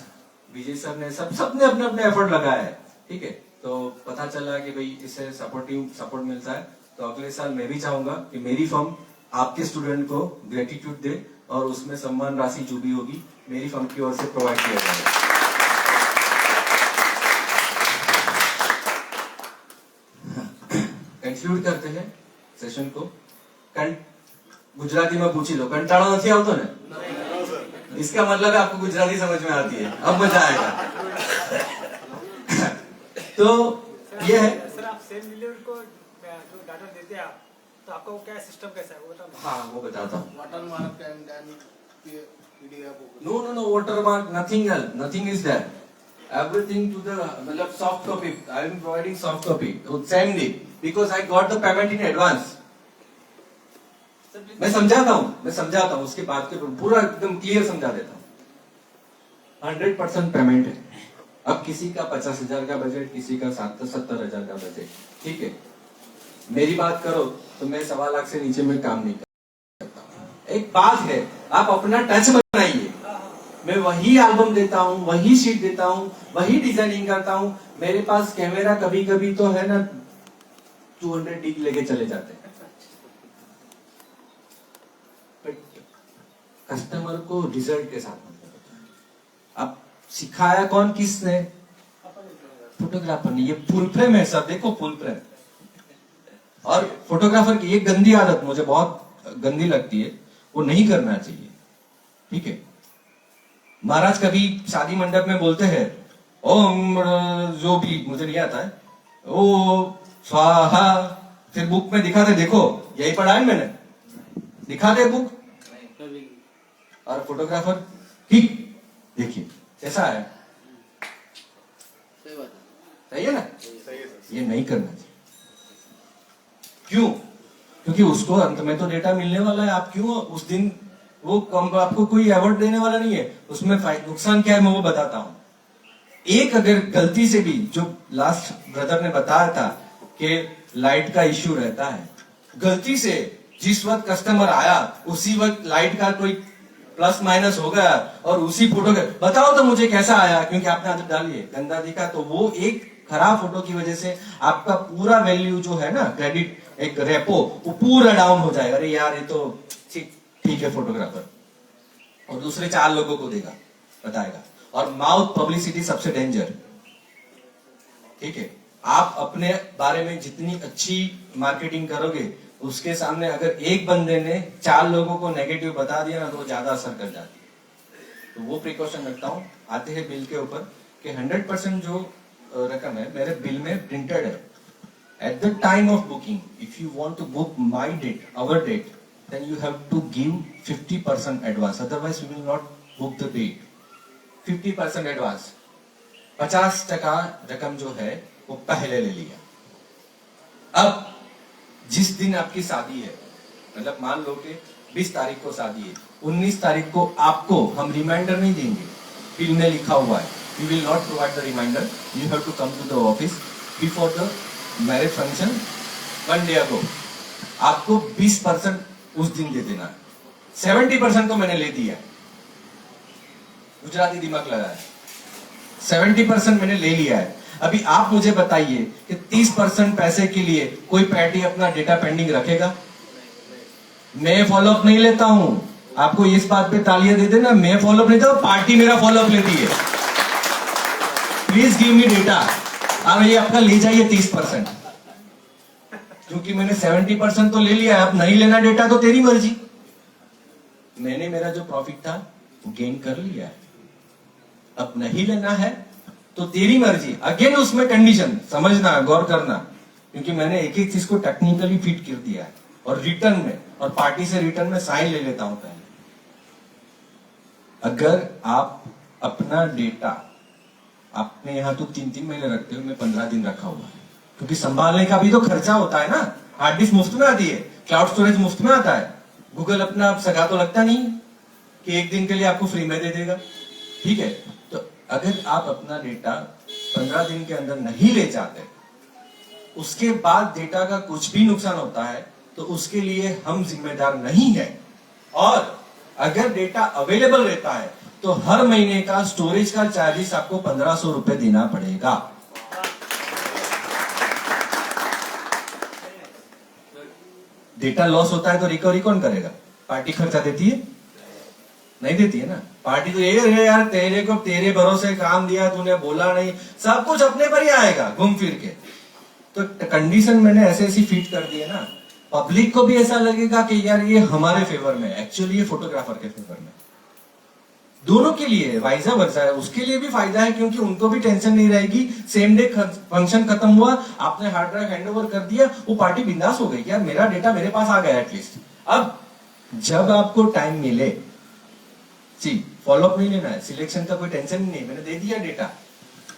विजय सर ने सबने अपने अपने एफर्ट लगाया है, ठीक है, तो पता चला कि भाई इससे सपोर्ट मिलता है। तो अगले साल मैं भी चाहूंगा कि मेरी फर्म आपके स्टूडेंट को ग्रेटिट्यूड दे, और उसमें सम्मान राशि जो भी होगी मेरी फर्म की ओर से प्रोवाइड किया जाएगा। कंक्लूड करते हैं सेशन को। गुजराती में पूछी लो, कंटाळो नहीं आवतो ने? इसका मतलब है आपको गुजराती समझ में आती है, अब मजा आएगा। तो ये है सर, आप सेम डिलीवरी को जो डाटा देते हैं आप, तो आपका वो क्या सिस्टम कैसा है वो बताओ। हाँ वो बताता हूँ। watermark and then No, no, no, watermark, nothing else, nothing is there. Everything to the, मतलब soft copy. I am providing soft copy, same day, because I got the payment in advance. मैं समझाता हूँ, उसके बाद के पूरा एकदम क्लियर समझा देता हूँ। 100% पेमेंट है। अब किसी का 50,000 का बजट, किसी का 70,000 का बजट, ठीक है। मेरी बात करो तो मैं 1.25 लाख से नीचे में काम नहीं करता। एक बात है, आप अपना टच बनाइए। मैं वही एल्बम देता हूँ, वही शीट देता हूँ, वही डिजाइनिंग करता हूँ। मेरे पास कैमरा कभी कभी तो है ना 200D लेके चले जाते हैं। कस्टमर को रिजल्ट के साथ अब सिखाया कौन किसने? फोटोग्राफर ने। ये फुल फ्रेम है सर, देखो फुल फ्रेम। और फोटोग्राफर की एक गंदी आदत मुझे बहुत गंदी लगती है, वो नहीं करना चाहिए, ठीक है। महाराज कभी शादी मंडप में बोलते हैं ओम जो भी मुझे नहीं आता है, ओ स्वाहा, फिर बुक में दिखाते, देखो यही पढ़ा है मैंने, दिखाते बुक। और फोटोग्राफर ठीक, देखिए कैसा है, सही है ना? ये नहीं करना चाहिए। क्यों? क्योंकि उसको अंत में तो डेटा मिलने वाला है। आप क्यों उस दिन वो आपको कोई अवार्ड देने वाला नहीं है, उसमें नुकसान क्या है मैं वो बताता हूं। एक अगर गलती से भी, जो लास्ट ब्रदर ने बताया था कि लाइट का इश्यू रहता है, गलती से जिस वक्त कस्टमर आया उसी वक्त लाइट का कोई प्लस माइनस हो गया और उसी फोटो के बताओ तो मुझे कैसा आया, क्योंकि आपने आदत डाली है, गंदा दिखा, तो वो एक खराब फोटो की वजह से आपका पूरा वैल्यू जो है ना, क्रेडिट एक रेपो, वो पूरा डाउन हो जाएगा। अरे यार ये तो ठीक है फोटोग्राफर, और दूसरे 4 लोगों को देगा, बताएगा। और माउथ पब्लिसिटी सबसे डेंजर, ठीक है। आप अपने बारे में जितनी अच्छी मार्केटिंग करोगे, उसके सामने अगर एक बंदे ने 4 लोगों को नेगेटिव बता दिया ना, तो ज्यादा असर कर जाती है। तो वो प्रिकॉशन रखता हूं। आते हैं बिल के ऊपर कि 100% जो रकम है मेरे बिल में प्रिंटेड है। At the time of booking, if you want to book my date, our date, then you have to give 50% advance, otherwise we will not book the date. 50% advance, 50% रकम जो है वो पहले ले लिया। अब जिस दिन आपकी शादी है, मतलब मान लो कि 20 तारीख को शादी है, 19 तारीख को आपको हम रिमाइंडर नहीं देंगे, बिल में लिखा हुआ है, we will not provide the reminder, you have to come to the office before the marriage function 1 day ago। आपको 20% उस दिन दे देना है। 70% तो मैंने ले दिया, गुजराती दिमाग लगा है, 70% मैंने ले लिया है। अभी आप मुझे बताइए कि 30% पैसे के लिए कोई पार्टी अपना डेटा पेंडिंग रखेगा? मैं फॉलोअप नहीं लेता हूं, आपको इस बात पे तालियां दे देना, मैं फॉलोअप लेता हूं, पार्टी मेरा फॉलोअप लेती है। Please give me data. अब ये आपका ले जाइए 30%, क्योंकि मैंने 70% तो ले लिया है। अब नहीं लेना डेटा तो तेरी मर्जी, मैंने मेरा जो प्रॉफिट था वो गेन कर लिया है। अब नहीं लेना है तो तेरी मर्जी। अगेन उसमें कंडीशन समझना, गौर करना, क्योंकि मैंने एक एक चीज को टेक्निकली फिट कर दिया है। और रिटर्न में, और पार्टी से रिटर्न में साइन ले लेता हूं पहले। अगर आप अपना डेटा अपने यहां तो 3-3 महीने रखते हो, मैं 15 दिन रखा हुआ है, क्योंकि संभालने का भी तो खर्चा होता है ना। हार्ड डिस्क मुफ्त में आती है, क्लाउड स्टोरेज मुफ्त में आता है, गूगल अपना सगा तो लगता नहीं कि एक दिन के लिए आपको फ्री में दे देगा, ठीक है। तो अगर आप अपना डेटा 15 दिन के अंदर नहीं ले जाते, उसके बाद डेटा का कुछ भी नुकसान होता है तो उसके लिए हम जिम्मेदार नहीं है। और अगर डेटा अवेलेबल रहता है तो हर महीने का स्टोरेज का चार्जेस आपको 1500 रुपए देना पड़ेगा। डेटा लॉस होता है तो रिकवरी कौन करेगा? पार्टी खर्चा देती है? नहीं देती है ना। पार्टी तो ये यार तेरे को तेरे भरोसे काम दिया, तूने बोला नहीं, सब कुछ अपने पर ही आएगा घूम फिर के। तो कंडीशन मैंने ऐसी फिट कर दी है ना, पब्लिक को भी ऐसा लगेगा कि यार ये हमारे फेवर में, एक्चुअली ये फोटोग्राफर के फेवर में, दोनों के लिए वाइजा वर्सा है। उसके लिए भी फायदा है, क्योंकि उनको भी टेंशन नहीं रहेगी। सेम डे फंक्शन खत्म हुआ, आपने हार्ड ड्राइव हैंड ओवर कर दिया, वो पार्टी बिंदास हो गई, यार मेरा डेटा मेरे पास आ गया एटलीस्ट। अब जब आपको टाइम मिले जी फॉलोअप नहीं लेना है, सिलेक्शन का कोई टेंशन नहीं है, मैंने दे दिया डेटा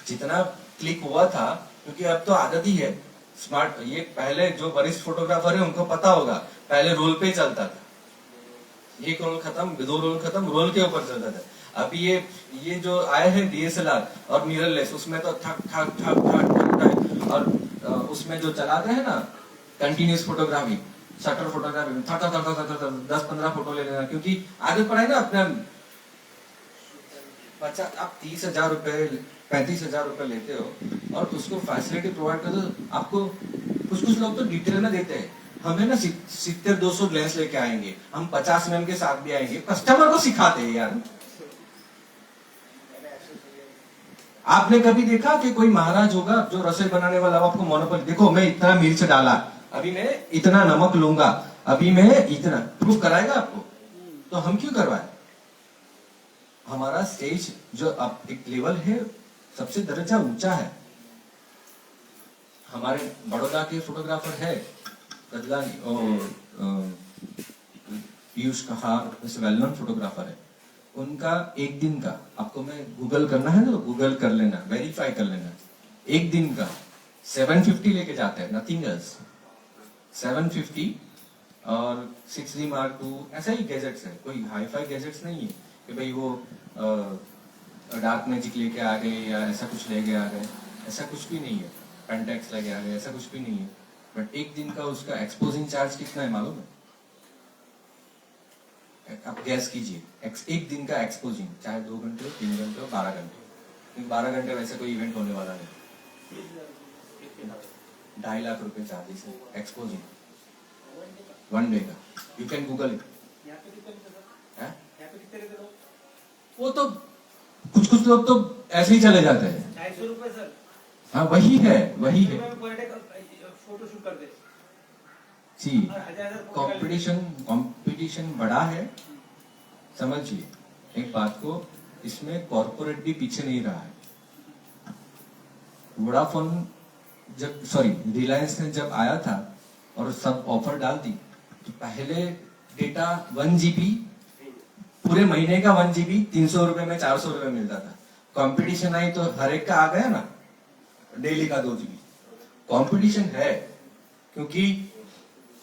जितना क्लिक हुआ था, क्योंकि अब तो आदत ही है स्मार्ट। ये पहले जो वरिष्ठ फोटोग्राफर है उनको पता होगा, पहले रोल पे चलता था, एक रोल खत्म, दो रोल खत्म, रोल के ऊपर चलता था। अभी ये जो आए हैं डीएसएलआर और मिररलेस, उसमें तो ठक ठक ठक ठक ठक, और उसमें जो चलाते हैं ना कंटिन्यूस फोटोग्राफी, शटर फोटोग्राफी में 10-15 फोटो ले लेना, क्योंकि आदत पड़ा है ना अपने। बच्चा आप 30,000 रुपए 35,000 रुपए लेते हो और उसको फैसिलिटी प्रोवाइड कर दो। आपको कुछ लोग तो डिटेल में देते हैं, हमें ना 70-200 लेंस लेके आएंगे, हम 50 mm के साथ भी आएंगे, कस्टमर को सिखाते हैं यार। आपने कभी देखा कि कोई महाराज होगा जो रसोई बनाने वाला, आपको मोनोपोली, देखो मैं इतना मिर्च डाला, अभी मैं इतना नमक लूंगा, अभी मैं इतना, प्रूफ कराएगा आपको? तो हम क्यों करवाए? हमारा स्टेज जो अब एक लेवल है, सबसे दर्जा ऊंचा है। हमारे बड़ौदा के फोटोग्राफर है रजलानी और पीयूष कहार, वैसे वेल नोन फोटोग्राफर है। उनका एक दिन का, आपको मैं गूगल करना है तो गूगल कर लेना, वेरीफाई कर लेना, एक दिन का 750 लेके जाते हैं, नथिंग एल्स। 750 और 6D Mark II, ऐसा ही गैजेट्स है, कोई हाईफाई गैजेट्स नहीं है कि भाई वो डार्क मैजिक लेके आ गए या ऐसा कुछ लेके आ गए, ऐसा कुछ भी नहीं है। पेंटेक्स लेके आ गए, ऐसा कुछ भी नहीं है। बट एक दिन का उसका एक्सपोजिंग चार्ज कितना है मालूम है? आप गैस कीजिए, एक दिन का एक्सपोजिंग, चाहे 2 घंटे 3 घंटे 12 घंटे, 12 घंटे वैसे कोई इवेंट होने वाला नहीं। 2.5 लाख रुपए चार्जेस है एक्सपोजिंग, 1 डे का। You can Google it. वो तो कुछ लोग तो ऐसे ही चले जाते हैं। 250 रुपए सर। हाँ वही है, वही है फोटो शूट कर दे जी। कंपटीशन बड़ा है, समझिए एक बात को, इसमें कॉर्पोरेट भी पीछे नहीं रहा है। वोडाफोन जब, सॉरी रिलायंस ने जब आया था और सब ऑफर डाल दी, तो पहले डेटा 1 GB, पूरे महीने का 1 GB 300 रुपए में 400 रुपए मिलता था। कंपटीशन आई तो हर एक का आ गया ना, डेली का 2 GB। कंपटीशन है, क्योंकि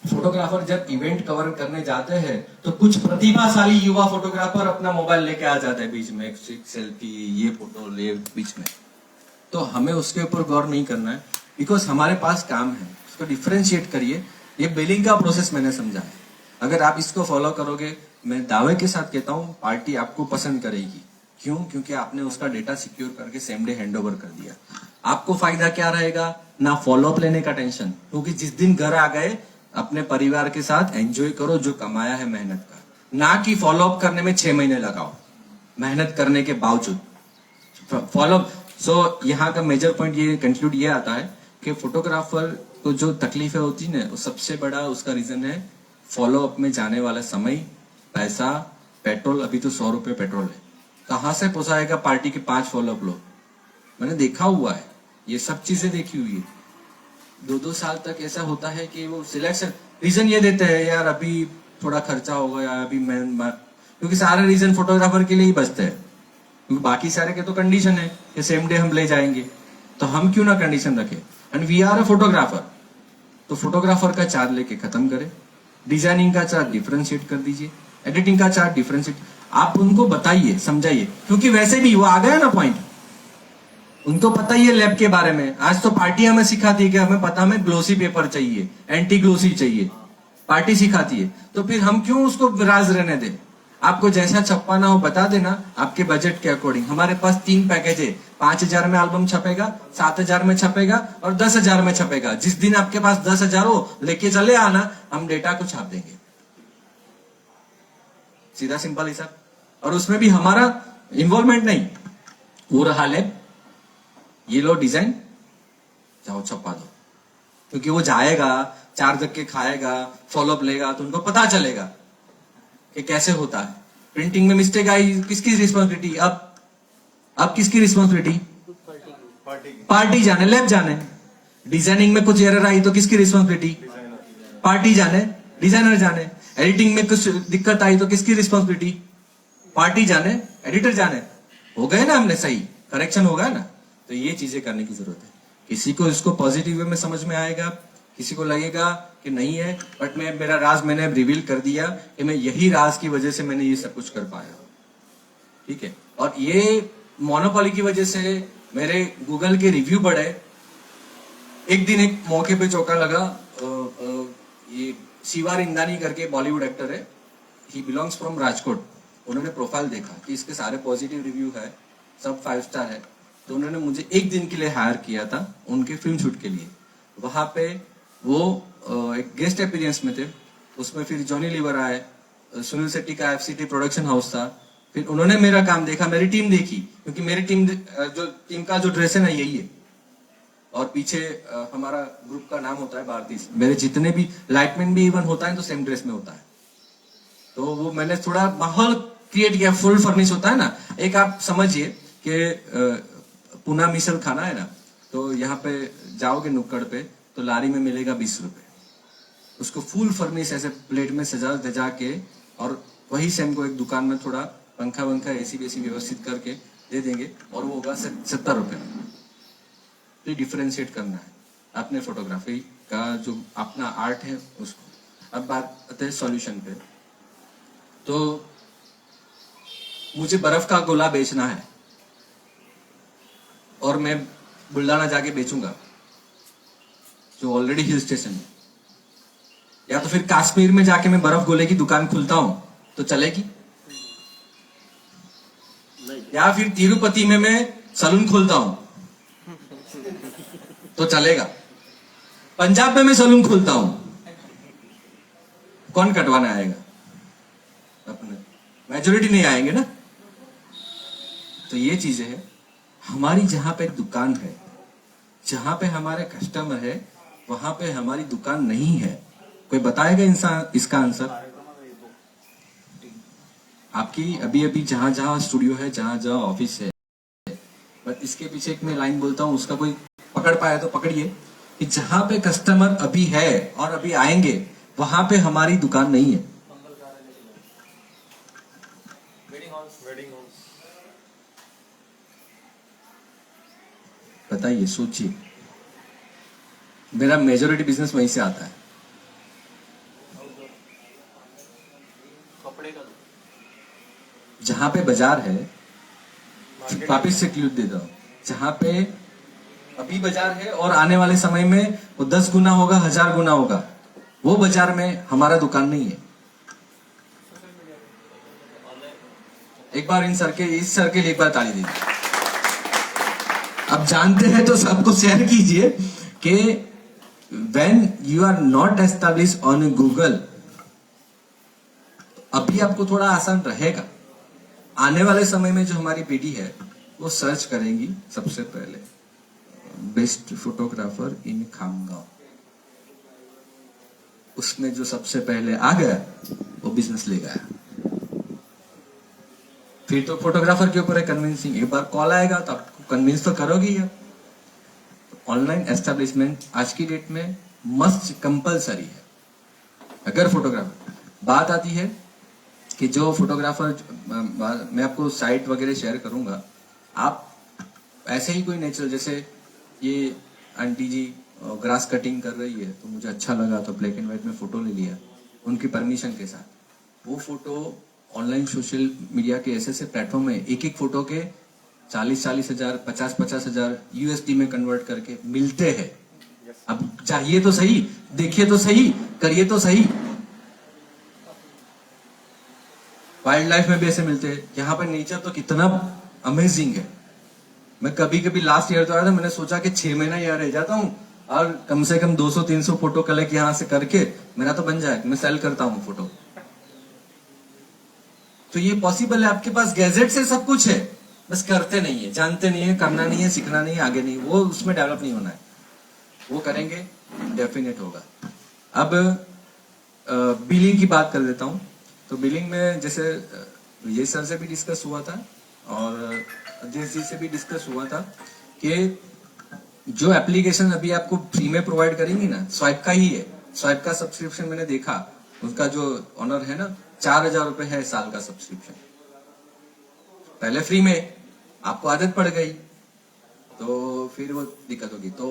फोटोग्राफर जब इवेंट कवर करने जाते हैं तो कुछ प्रतिभाशाली युवा फोटोग्राफर अपना मोबाइल लेके आ जाते हैं बीच में, एक सेल्फी, ये फोटो ले बीच में। तो हमें उसके ऊपर गौर नहीं करना है, बिकॉज हमारे पास काम है, उसको डिफरेंशिएट करिए। ये बिलिंग का प्रोसेस मैंने समझा है, अगर आप इसको फॉलो करोगे, मैं दावे के साथ कहता हूँ पार्टी आपको पसंद करेगी। क्यों? क्योंकि आपने उसका डेटा सिक्योर करके सेम डे हैंडओवर कर दिया। आपको फायदा क्या रहेगा? ना फॉलोअप लेने का टेंशन, क्योंकि जिस दिन घर आ गए अपने परिवार के साथ एंजॉय करो जो कमाया है मेहनत का, ना कि फॉलोअप करने में 6 महीने लगाओ मेहनत करने के बावजूद फॉलोअप। सो यहाँ का मेजर पॉइंट ये कंक्लूड ये आता है कि फोटोग्राफर को जो तकलीफें होती है ना, वो सबसे बड़ा उसका रीजन है फॉलोअप में जाने वाला समय, पैसा, पेट्रोल। अभी तो 100 रुपए पेट्रोल है, कहां से पोसाएगा पार्टी के 5 फॉलोअप लोग? मैंने देखा हुआ है, ये सब चीजें देखी हुई है। 2-2 साल तक ऐसा होता है कि वो सिलेक्शन, रीजन ये देते हैं यार अभी थोड़ा खर्चा हो गया, अभी मैं, क्योंकि सारे रीजन फोटोग्राफर के लिए ही बचते हैं, क्योंकि बाकी सारे के तो कंडीशन है कि सेम डे हम ले जाएंगे, तो हम क्यों ना कंडीशन रखें। And we are a photographer, तो फोटोग्राफर का चार्ज लेके खत्म करें, डिजाइनिंग का चार्ज डिफरेंशिएट कर दीजिए, एडिटिंग का चार्ज डिफरेंशिएट, आप उनको बताइए, समझाइए, क्योंकि वैसे भी वो आ गया ना पॉइंट, उनको पता ही है लैब के बारे में। आज तो पार्टी हमें सिखाती है कि हमें पता, हमें ग्लोसी पेपर चाहिए, एंटी ग्लोसी चाहिए, पार्टी सिखाती है, तो फिर हम क्यों उसको राज रहने दें? आपको जैसा छपवाना हो बता देना, आपके बजट के अकॉर्डिंग। हमारे पास 3 पैकेज है, 5,000 में एल्बम छपेगा, 7,000 में छपेगा और 10,000 में छपेगा। जिस दिन आपके पास 10,000 हो लेके चले आना, हम डेटा को छाप देंगे, सीधा सिंपल हिसाब। और उसमें भी हमारा इन्वॉल्वमेंट नहीं, वो रहा लैब, ये लो डिजाइन, जाओ छपा दो, क्योंकि वो जाएगा 4 धक्के खाएगा, फॉलोअप लेगा, तो उनको पता चलेगा कि कैसे होता है। प्रिंटिंग में मिस्टेक आई, किसकी रिस्पॉन्सिबिलिटी? अब किसकी रिस्पॉन्सिबिलिटी? पार्टी जाने, लैब जाने। डिजाइनिंग में कुछ एरर आई तो किसकी रिस्पॉन्सिबिलिटी? पार्टी जाने, डिजाइनर जाने। एडिटिंग में कुछ दिक्कत आई तो किसकी रिस्पॉन्सिबिलिटी? पार्टी जाने, एडिटर जाने, हो गए ना, हमने सही करेक्शन होगा ना। तो ये चीजें करने की जरूरत है। किसी को इसको पॉजिटिव वे में समझ में आएगा, किसी को लगेगा कि नहीं है, बट मेरा राज मैंने रिवील कर दिया कि मैं यही राज की वजह से मैंने ये सब कुछ कर पाया। ठीक है, और ये मोनोपोली की वजह से मेरे गूगल के रिव्यू बढ़े। एक दिन एक मौके पे चौका लगा, ये शिवा इंदानी करके बॉलीवुड एक्टर है, ही बिलोंग्स फ्रॉम राजकोट। उन्होंने प्रोफाइल देखा कि इसके सारे पॉजिटिव रिव्यू है, सब 5 स्टार है, तो उन्होंने मुझे एक दिन के लिए हायर किया था उनके फिल्म शूट के लिए। वहां पे वो एक गेस्ट अपीयरेंस में थे, उसमें फिर जॉनी लीवर आए, सुनील शेट्टी का एफसीटी प्रोडक्शन हाउस था। फिर उन्होंने मेरा काम देखा, मेरी टीम देखी, क्योंकि मेरी टीम का जो ड्रेस है ना यही है, और पीछे हमारा ग्रुप का नाम होता है भारतीय। मेरे जितने भी लाइटमैन भी इवन होता है तो सेम ड्रेस में होता है। तो वो मैंने थोड़ा माहौल क्रिएट किया, फुल फर्निश होता है ना। एक आप समझिए कि पुना मिसल खाना है ना, तो यहाँ पे जाओगे नुक्कड़ पे तो लारी में मिलेगा 20 रुपए, उसको फुल फर्निश ऐसे प्लेट में सजा दजा के, और वही सेम को एक दुकान में थोड़ा पंखा वंखा एसी बेसी व्यवस्थित करके दे देंगे, और वो होगा 70 रुपए में। तो डिफरेंशिएट करना है अपने फोटोग्राफी का, जो अपना आर्ट है उसको। अब बात आते हैं सॉल्यूशन पे। तो मुझे बर्फ का गोला बेचना है और मैं बुल्डाना जाके बेचूंगा, जो ऑलरेडी हिल स्टेशन है, या तो फिर कश्मीर में जाके मैं बर्फ गोले की दुकान खुलता हूं तो चलेगी, या फिर तिरुपति में मैं सलून खोलता हूं तो चलेगा, पंजाब में मैं सलून खोलता हूं, कौन कटवाना आएगा? अपने मेजोरिटी नहीं आएंगे ना। तो ये चीजें है हमारी, जहां पे दुकान है, जहां पे हमारे कस्टमर है, वहां पे हमारी दुकान नहीं है। कोई बताएगा इंसान इसका आंसर? आपकी अभी अभी जहां जहां स्टूडियो है, जहां जहां ऑफिस है, बट इसके पीछे एक मैं लाइन बोलता हूं, उसका कोई पकड़ पाया तो पकड़िए, कि जहां पे कस्टमर अभी है और अभी आएंगे, वहां पे हमारी दुकान नहीं है। बताइए, सोचिए, मेरा मेजोरिटी बिजनेस वहीं से आता है। कपड़े का जहां पे बाजार है, वापिस से क्लू देता हूं, जहां पे अभी बाजार है और आने वाले समय में वो 10 गुना होगा, 1000 गुना होगा, वो बाजार में हमारा दुकान नहीं है। एक बार इस सर के लिए एक बार ताली दीजिए। अब जानते हैं तो सबको शेयर कीजिए कि when you are not established on Google, अभी आपको थोड़ा आसान रहेगा। आने वाले समय में जो हमारी पीढ़ी है वो सर्च करेंगी सबसे पहले बेस्ट फोटोग्राफर इन खामगांव, उसमें जो सबसे पहले आ गया वो बिजनेस ले गया। फिर तो फोटोग्राफर के ऊपर है कन्विंसिंग। एक बार कॉल आएगा तो आपको कन्विंस तो करोगी ही। ऑनलाइन एस्टेब्लिशमेंट आज की डेट में मस्ट कंपलसरी है। अगर फोटोग्राफर, बात आती है कि जो फोटोग्राफर, मैं आपको साइट वगैरह शेयर करूंगा, आप ऐसे ही कोई नेचुरल, जैसे ये आंटी जी ग्रास कटिंग कर रही है तो मुझे अच्छा लगा तो ब्लैक एंड व्हाइट में फोटो ले लिया उनकी परमिशन के साथ। वो फोटो ऑनलाइन सोशल मीडिया के ऐसे प्लेटफॉर्म में एक फोटो के 40-40 हजार, 50-50 हजार यूएसडी में कन्वर्ट करके मिलते हैं। अब चाहिए तो सही, देखिए तो सही, करिए तो सही। वाइल्ड लाइफ में भी ऐसे मिलते हैं। यहाँ पे नेचर तो कितना अमेजिंग है। मैं कभी कभी लास्ट ईयर तो आया था, मैंने सोचा कि 6 महीना यहाँ रह जाता हूँ और कम से कम 200-300 फोटो कलेक्ट यहाँ से करके मेरा तो बन जाए, मैं सेल करता हूँ फोटो। तो ये पॉसिबल है, आपके पास गैजेट से सब कुछ है, बस करते नहीं है, जानते नहीं है, करना नहीं है, सीखना नहीं है, आगे नहीं, वो उसमें डेवलप नहीं होना है। वो करेंगे डेफिनेट होगा। अब बिलिंग की बात कर देता हूँ। तो बिलिंग में जैसे ये सर से भी डिस्कस हुआ था और अजय जी से भी डिस्कस हुआ था कि जो एप्लीकेशन अभी आपको फ्री में प्रोवाइड करेंगी ना, स्वाइप का ही है। स्वाइप का सब्सक्रिप्शन मैंने देखा, उसका जो ऑनर है ना, 4000 रुपए है साल का सब्सक्रिप्शन। पहले फ्री में, आपको आदत पड़ गई तो फिर वो दिक्कत होगी। तो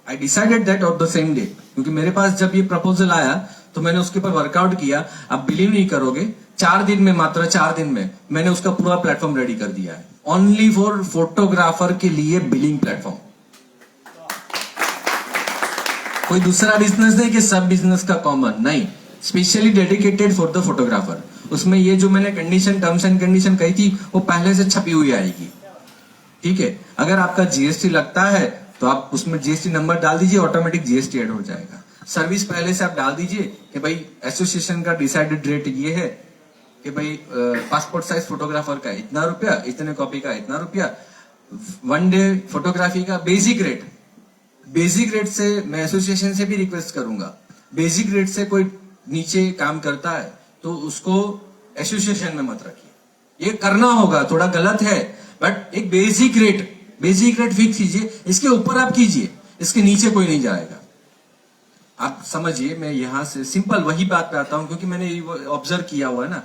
I decided that on the same day, क्योंकि मेरे पास जब ये प्रपोजल आया तो मैंने उसके ऊपर वर्कआउट किया। आप बिलीव नहीं करोगे, 4 दिन में, मात्र 4 दिन में मैंने उसका पूरा प्लेटफॉर्म रेडी कर दिया है, ओनली फॉर फोटोग्राफर के लिए बिलिंग प्लेटफॉर्म। कोई दूसरा बिजनेस नहीं कि सब बिजनेस का कॉमन, नहीं, specially dedicated for the photographer. उसमें ये जो मैंने कंडीशन, टर्म्स एंड कंडीशन कही थी वो पहले से छपी हुई आएगी, ठीक है। अगर आपका जीएसटी लगता है तो आप उसमें जीएसटी नंबर डाल दीजिए, ऑटोमेटिक जीएसटी ऐड हो जाएगा। सर्विस पहले से आप डाल दीजिए कि भाई एसोसिएशन का डिसाइडेड रेट ये है कि भाई पासपोर्ट साइज फोटोग्राफर का इतना रुपया, इतने कॉपी का इतना रुपया, 1 डे फोटोग्राफी का बेसिक रेट। बेसिक रेट से मैं एसोसिएशन से भी रिक्वेस्ट करूंगा, बेसिक रेट से कोई नीचे काम करता है तो उसको एसोसिएशन में मत रखिए। ये करना होगा, थोड़ा गलत है, बट एक बेसिक रेट फिक्स कीजिए, इसके ऊपर आप कीजिए, इसके नीचे कोई नहीं जाएगा। आप समझिए, मैं यहां से सिंपल वही बात पे आता हूं क्योंकि मैंने ऑब्जर्व किया हुआ है ना।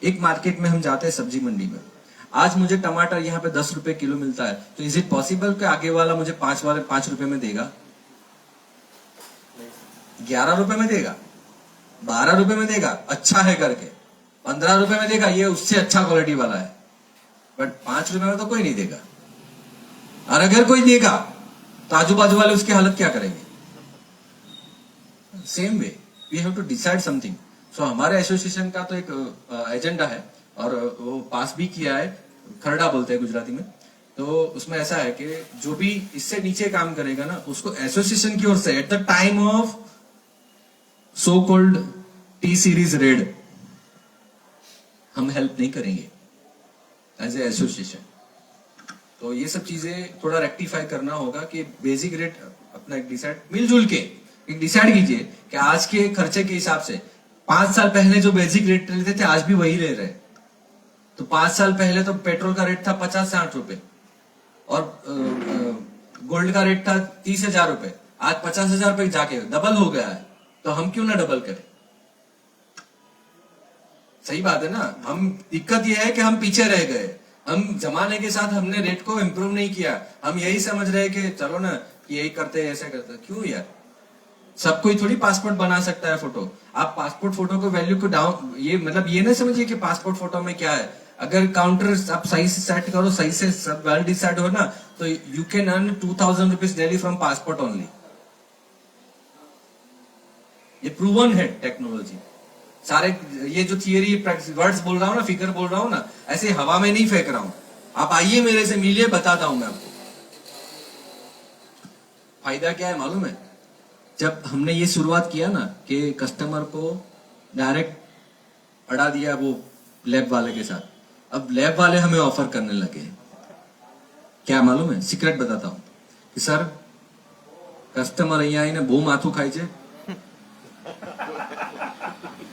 एक मार्केट में हम जाते हैं, सब्जी मंडी में, आज मुझे टमाटर यहाँ पे 10 रुपए किलो मिलता है, तो इज इट पॉसिबल कि आगे वाला मुझे 5 रुपए में देगा, 11 रुपए में देगा, 12 रुपए में देगा, अच्छा है करके 15 रुपए में देगा, ये उससे अच्छा क्वालिटी वाला है, बट 5 रुपए में तो कोई नहीं देगा। और अगर कोई देगा तो आजू बाजू वाले उसकी हालत क्या करेंगे? Same way we have to decide something. So हमारे एसोसिएशन का तो एक एजेंडा है और वो पास भी किया है, खरड़ा बोलते हैं गुजराती में। तो उसमें ऐसा है कि जो भी इससे नीचे काम करेगा ना, उसको एसोसिएशन की ओर से eight the time of so called T series red हम हेल्प नहीं करेंगे एज ए एसोसिएशन। तो ये सब चीजें थोड़ा रेक्टिफाई करना होगा कि बेसिक रेट अपना एक डिसाइड, मिलजुल के एक डिसाइड कीजिए कि आज के खर्चे के हिसाब से 5 साल पहले जो बेसिक रेट लेते थे आज भी वही ले रहे। तो 5 साल पहले तो पेट्रोल का रेट था 50 से 60 रुपए और गोल्ड का रेट था 30,000 रुपए, आज 50,000 रुपए जाके डबल हो गया है। तो हम क्यों ना डबल करें? सही बात है ना। हम दिक्कत यह है कि हम पीछे रह गए, हम जमाने के साथ हमने रेट को इम्प्रूव नहीं किया। हम यही समझ रहे कि चलो ना कि यही करते ऐसे करते। क्यों यार, सब कोई थोड़ी पासपोर्ट बना सकता है फोटो। आप पासपोर्ट फोटो को वैल्यू को डाउन, ये मतलब ये ना समझिए कि पासपोर्ट फोटो में क्या है। अगर काउंटर आप सही से सेट करो, सही से सब वेल डिसाइड हो ना, तो you can earn 2,000 rupees daily from passport only. ये प्रूवन है टेक्नोलॉजी। सारे ये जो थियरी वर्ड्स बोल रहा हूं ना, फिगर बोल रहा हूं ना, ऐसे हवा में नहीं फेंक रहा हूं। आप आइए मेरे से मिलिए, बताता हूं मैं आपको। फायदा क्या है मालूम है? जब हमने ये शुरुआत किया ना कि कस्टमर को डायरेक्ट अड़ा दिया वो लैब वाले के साथ, अब लैब वाले हमें ऑफर करने लगे। क्या मालूम है? सीक्रेट बताता हूं कि सर कस्टमर અહીંયા આવીને બહુ માથું ખાય છે,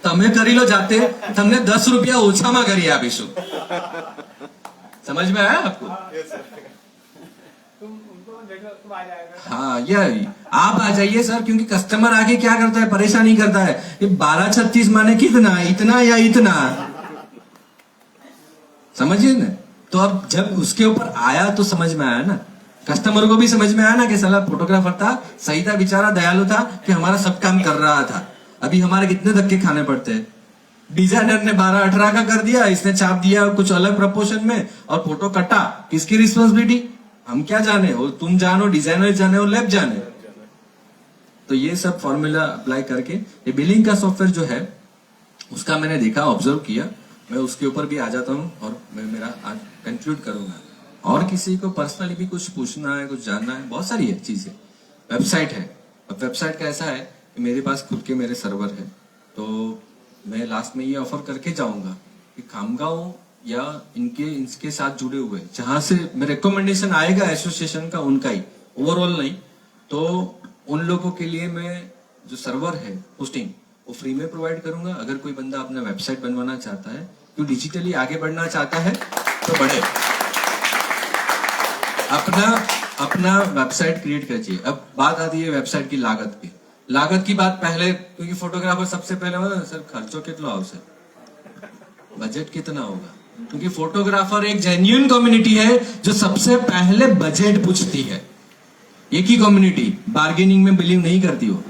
તમે કરી લો જાતે, તમને 10 रुपया ઓછામાં કરી આપીશું। समझ में आया आपको? तुम आ जाएगा। हाँ, ये आप आ जाइए सर, क्योंकि कस्टमर आके क्या करता है, परेशानी करता है। ये 1236 माने कितना, इतना या इतना, समझिए ना। तो अब जब उसके ऊपर आया तो समझ में आया ना, कस्टमर को भी समझ में आया ना कि साला फोटोग्राफर था, सही था, बेचारा दयालु था कि हमारा सब काम कर रहा था। अभी हमारे कितने धक्के खाने पड़ते हैं। डिजाइनर ने 12-18 का कर दिया, इसने छाप दिया कुछ अलग प्रपोर्शन में और फोटो कटा। किसकी रिस्पॉन्सिबिलिटी? हम क्या जाने, और तुम जानो, डिजाइनर जाने और लैब जाने। तो ये सब फॉर्मूला अप्लाई करके ये बिलिंग का सॉफ्टवेयर जो है उसका मैंने देखा, ऑब्जर्व किया। मैं उसके ऊपर भी आ जाता हूँ और मैं मेरा आज कंक्लूड करूंगा। और किसी को पर्सनली भी कुछ पूछना है, कुछ जानना है, बहुत सारी है चीजें। वेबसाइट है, अब वेबसाइट का ऐसा है कि मेरे पास खुद के मेरे सर्वर है। तो मैं लास्ट में ये ऑफर करके जाऊंगा कि खामगांव या इनके साथ जुड़े हुए जहां से मैं रिकमेंडेशन आएगा एसोसिएशन का, उनका ही, ओवरऑल नहीं, तो उन लोगों के लिए मैं जो सर्वर है होस्टिंग वो फ्री में प्रोवाइड करूंगा। अगर कोई बंदा अपना वेबसाइट बनवाना चाहता है, तो डिजिटली आगे बढ़ना चाहता है, तो बढ़े, अपना वेबसाइट क्रिएट कीजिए। अब बात आती है वेबसाइट की लागत की। लागत की बात पहले, क्योंकि फोटोग्राफर सबसे पहले बोला सर खर्चो कितना आवश्यक, बजट कितना होगा, क्योंकि फोटोग्राफर एक जेन्युइन कम्युनिटी है जो सबसे पहले बजट पूछती है। एक ही कम्युनिटी बार्गेनिंग में बिलीव नहीं करती हो।